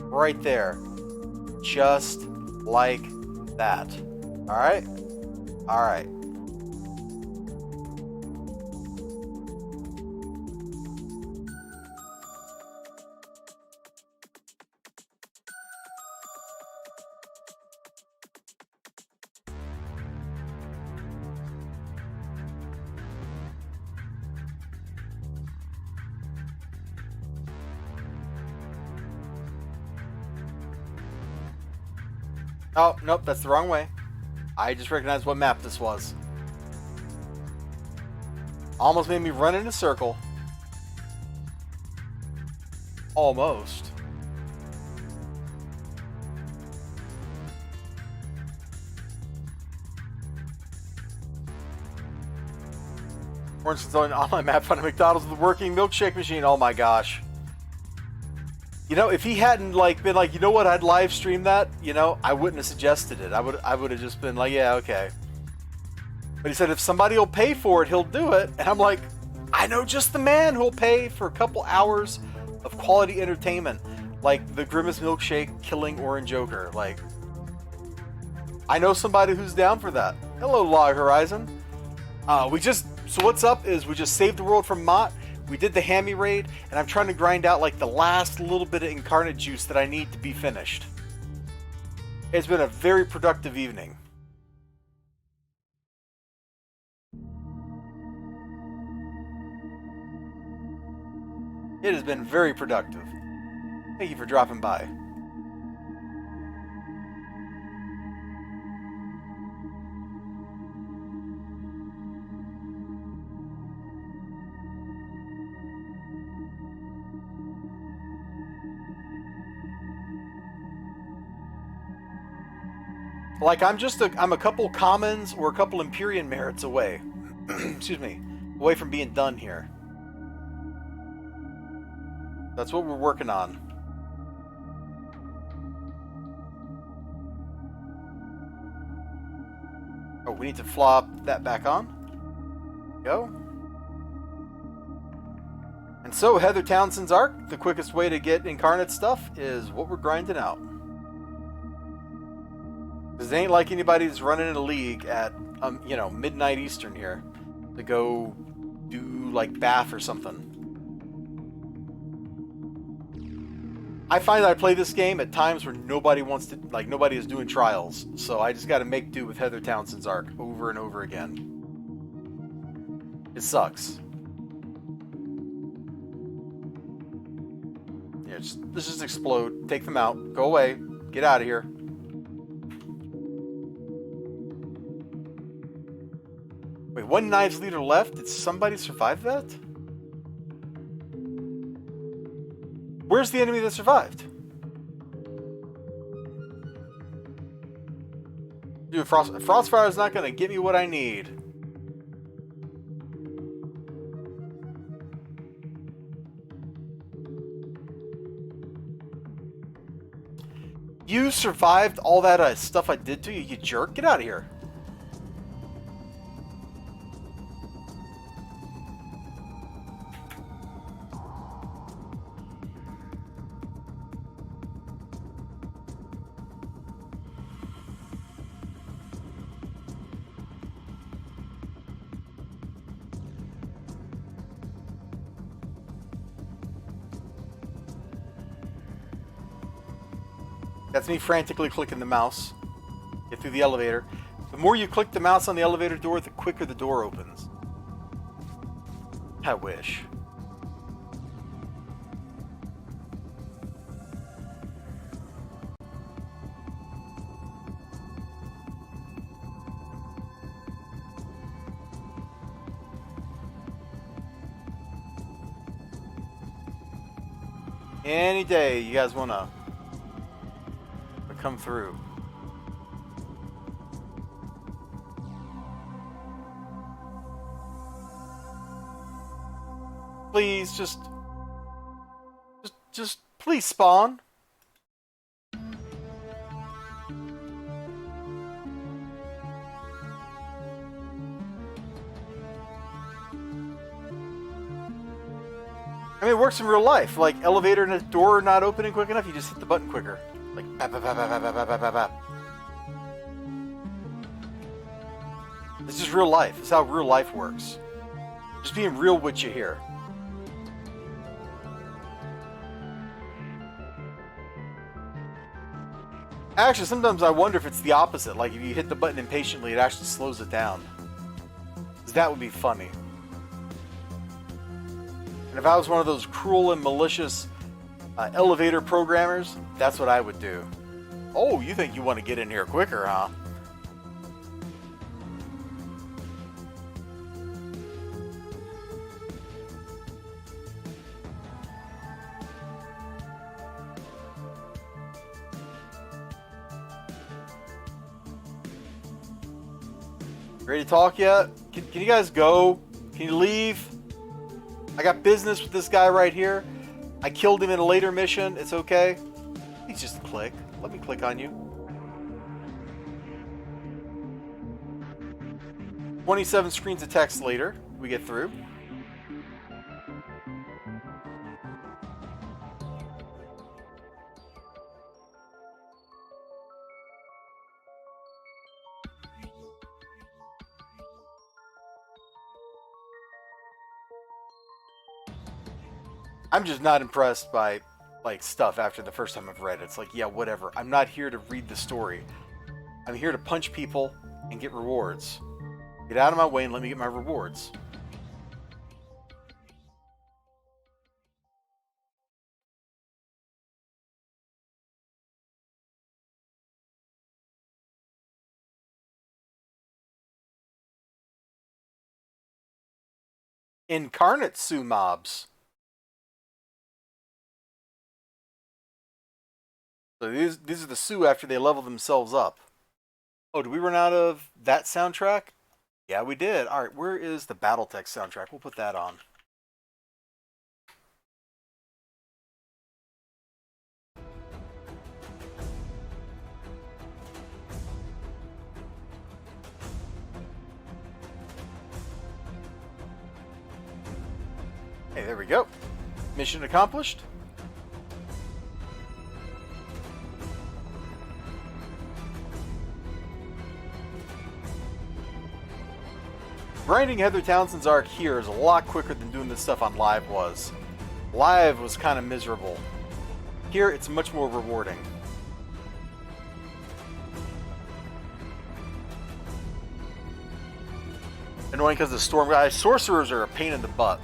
Right there. Just like that. Alright? Alright. Oh, nope, that's the wrong way. I just recognized what map this was. Almost made me run in a circle. Almost. Morrison's on online map finding McDonald's with a working milkshake machine. Oh my gosh. You know, if he hadn't like been like, you know what, I'd live stream that, you know, I wouldn't have suggested it. I would have just been like, yeah, okay. But he said if somebody will pay for it, he'll do it. And I'm like, I know just the man who'll pay for a couple hours of quality entertainment, like the Grimace Milkshake killing Orange Joker. Like, I know somebody who's down for that. Hello, Log Horizon. So what's up is we just saved the world from Mott. We did the Hammy raid, and I'm trying to grind out like the last little bit of incarnate juice that I need to be finished. It's been a very productive evening. It has been very productive. Thank you for dropping by. Like, I'm a couple commons or a couple Empyrean merits away. Excuse me. Away from being done here. That's what we're working on. Oh, we need to flop that back on. Go. And so, Heather Townsend's arc, the quickest way to get incarnate stuff is what we're grinding out. Because it ain't like anybody's running in a league at, you know, midnight Eastern here to go do, like, Bath or something. I find that I play this game at times where nobody wants to, like, nobody is doing trials. So I just got to make do with Heather Townsend's arc over and over again. It sucks. Yeah, let's just explode. Take them out. Go away. Get out of here. Wait, one Knives leader left? Did somebody survive that? Where's the enemy that survived? Dude, Frostfire is not going to get me what I need. You survived all that stuff I did to you, you jerk? Get out of here. That's me frantically clicking the mouse. Get through the elevator. The more you click the mouse on the elevator door, the quicker the door opens. I wish. Any day you guys wanna come through. Please, just please spawn. I mean, it works in real life. Like, elevator and a door not opening quick enough, you just hit the button quicker. Like, bap, bap, bap, bap, bap, bap, bap, bap. This is real life. This is how real life works. Just being real with you here. Actually, sometimes I wonder if it's the opposite. Like, if you hit the button impatiently, it actually slows it down. 'Cause that would be funny. And if I was one of those cruel and malicious elevator programmers, that's what I would do. Oh, you think you want to get in here quicker, huh? Ready to talk yet? Can you guys go? Can you leave? I got business with this guy right here. I killed him in a later mission. It's okay. Please just click. Let me click on you. 27 screens of text later. We get through. I'm just not impressed by like stuff after the first time I've read it. It's like, yeah, whatever. I'm not here to read the story. I'm here to punch people and get rewards. Get out of my way and let me get my rewards. Incarnate Sue mobs. So these are the Sioux after they level themselves up. Oh, did we run out of that soundtrack? Yeah, we did. All right, where is the Battletech soundtrack? We'll put that on. Hey, there we go. Mission accomplished. Grinding Heather Townsend's arc here is a lot quicker than doing this stuff on Live was. Live was kind of miserable. Here, it's much more rewarding. Annoying because the Storm guys. Sorcerers are a pain in the butt.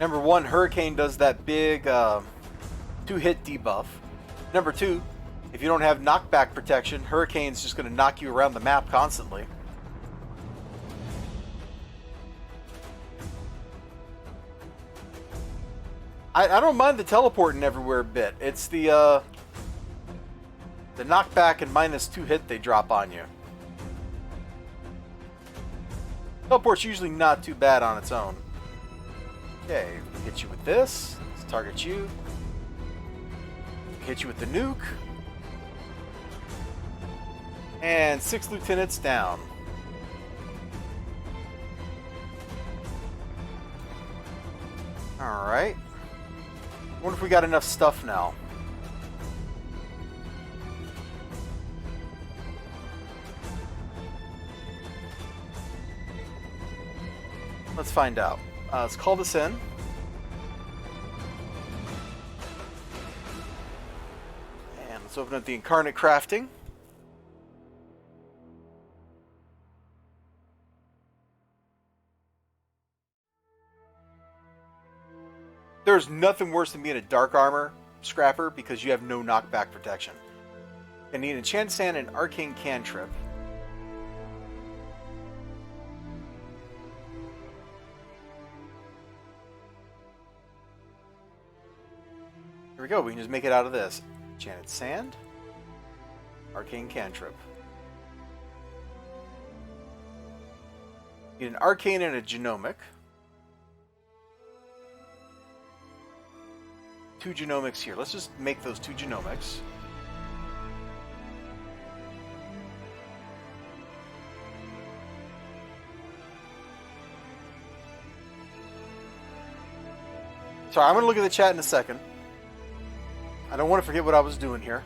Number 1, Hurricane does that big 2-hit debuff. Number 2, if you don't have knockback protection, Hurricane's just going to knock you around the map constantly. I don't mind the teleporting everywhere bit. It's the knockback and minus 2 hit they drop on you. Teleport's usually not too bad on its own. Okay, hit you with this. Let's target you. Hit you with the nuke. And 6 lieutenants down. Alright. Wonder if we got enough stuff now. Let's find out. Let's call this in. And let's open up the Incarnate Crafting. There's nothing worse than being a Dark Armor Scrapper because you have no knockback protection. You need Enchanted Sand and Arcane Cantrip. Here we go, we can just make it out of this. Enchanted Sand, Arcane Cantrip. Need an Arcane and a Genomic. 2 Genomics here. Let's just make those 2 Genomics. Sorry, I'm going to look at the chat in a second. I don't want to forget what I was doing here.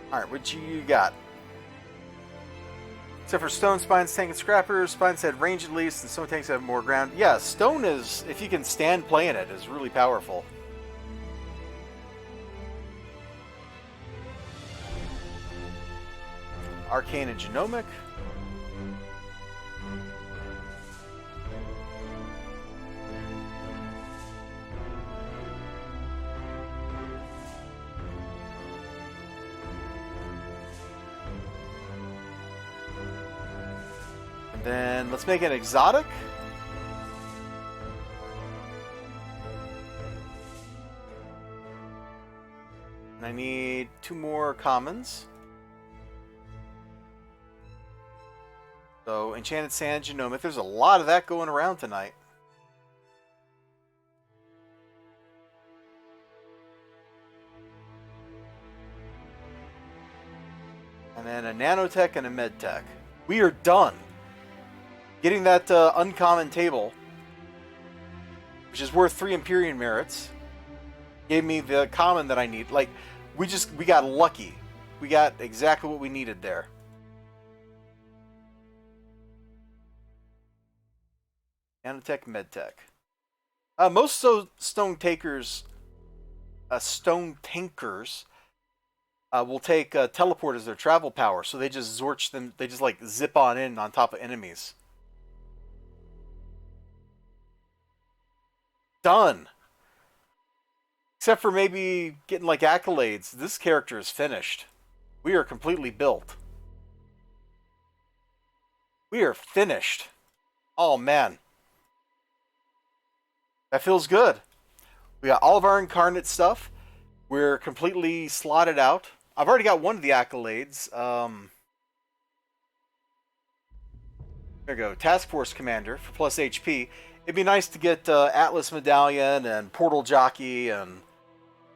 Alright, what you got? Except for Stone, Spines, Tank, and Scrapper. Spines had range at least, and some tanks have more ground. Yeah, Stone is, if you can stand playing it, is really powerful. Arcane and Genomic. And then let's make an exotic. And I need 2 more commons. So, Enchanted Sand, Genomic. There's a lot of that going around tonight. And then a Nanotech and a Medtech. We are done. Getting that uncommon table, which is worth 3 Empyrean merits, gave me the common that I need. Like, we got lucky. We got exactly what we needed there. Nanotech, Medtech. Most stone tankers will take teleport as their travel power, so they just zorch them. They just like zip on in on top of enemies. Done. Except for maybe getting like accolades. This character is finished. We are completely built. We are finished. Oh man. That feels good. We got all of our incarnate stuff. We're completely slotted out. I've already got one of the accolades. There we go. Task Force Commander for plus HP. It'd be nice to get Atlas Medallion and Portal Jockey and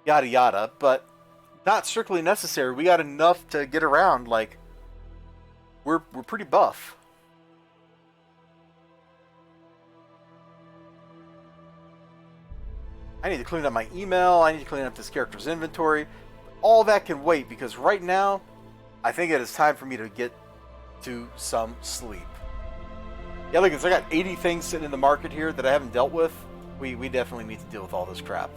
yada yada, but not strictly necessary. We got enough to get around. Like, we're pretty buff. I need to clean up my email. I need to clean up this character's inventory. All that can wait, because right now, I think it is time for me to get to some sleep. Yeah, look, I got 80 things sitting in the market here that I haven't dealt with. We definitely need to deal with all this crap.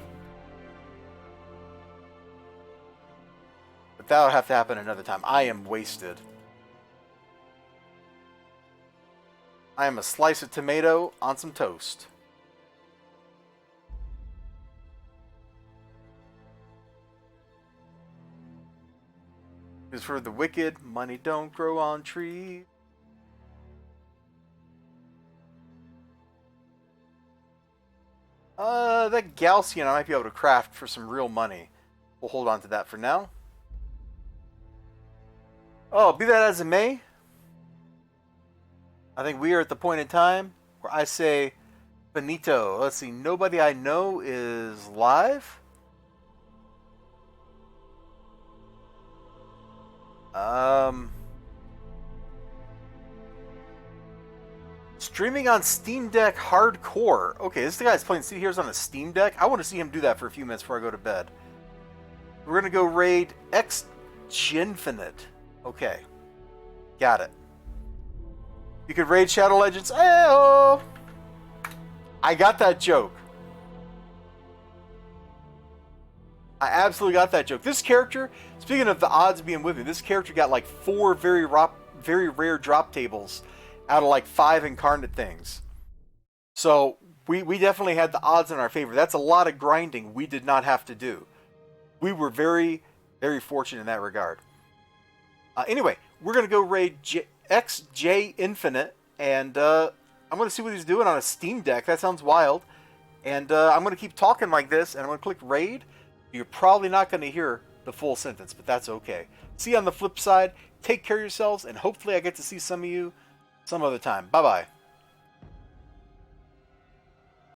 But that'll have to happen another time. I am wasted. I am a slice of tomato on some toast. Because for the wicked, money don't grow on trees. That Galcian I might be able to craft for some real money. We'll hold on to that for now. Oh, be that as it may, I think we are at the point in time where I say, Benito. Let's see, nobody I know is live. Streaming on Steam Deck Hardcore. Okay, this guy's playing See Here's on a Steam Deck. I want to see him do that for a few minutes before I go to bed. We're going to go raid X Ginfinite. Okay. Got it. You could raid Shadow Legends. Ayo! I got that joke. I absolutely got that joke. This character, speaking of the odds being with me, this character got like 4 very rare drop tables out of like 5 incarnate things. So we definitely had the odds in our favor. That's a lot of grinding we did not have to do. We were very, very fortunate in that regard. Anyway, we're going to go raid XJ Infinite, and I'm going to see what he's doing on a Steam Deck. That sounds wild. And I'm going to keep talking like this, and I'm going to click raid. You're probably not going to hear the full sentence, but that's okay. See you on the flip side. Take care of yourselves, and hopefully I get to see some of you some other time. Bye-bye.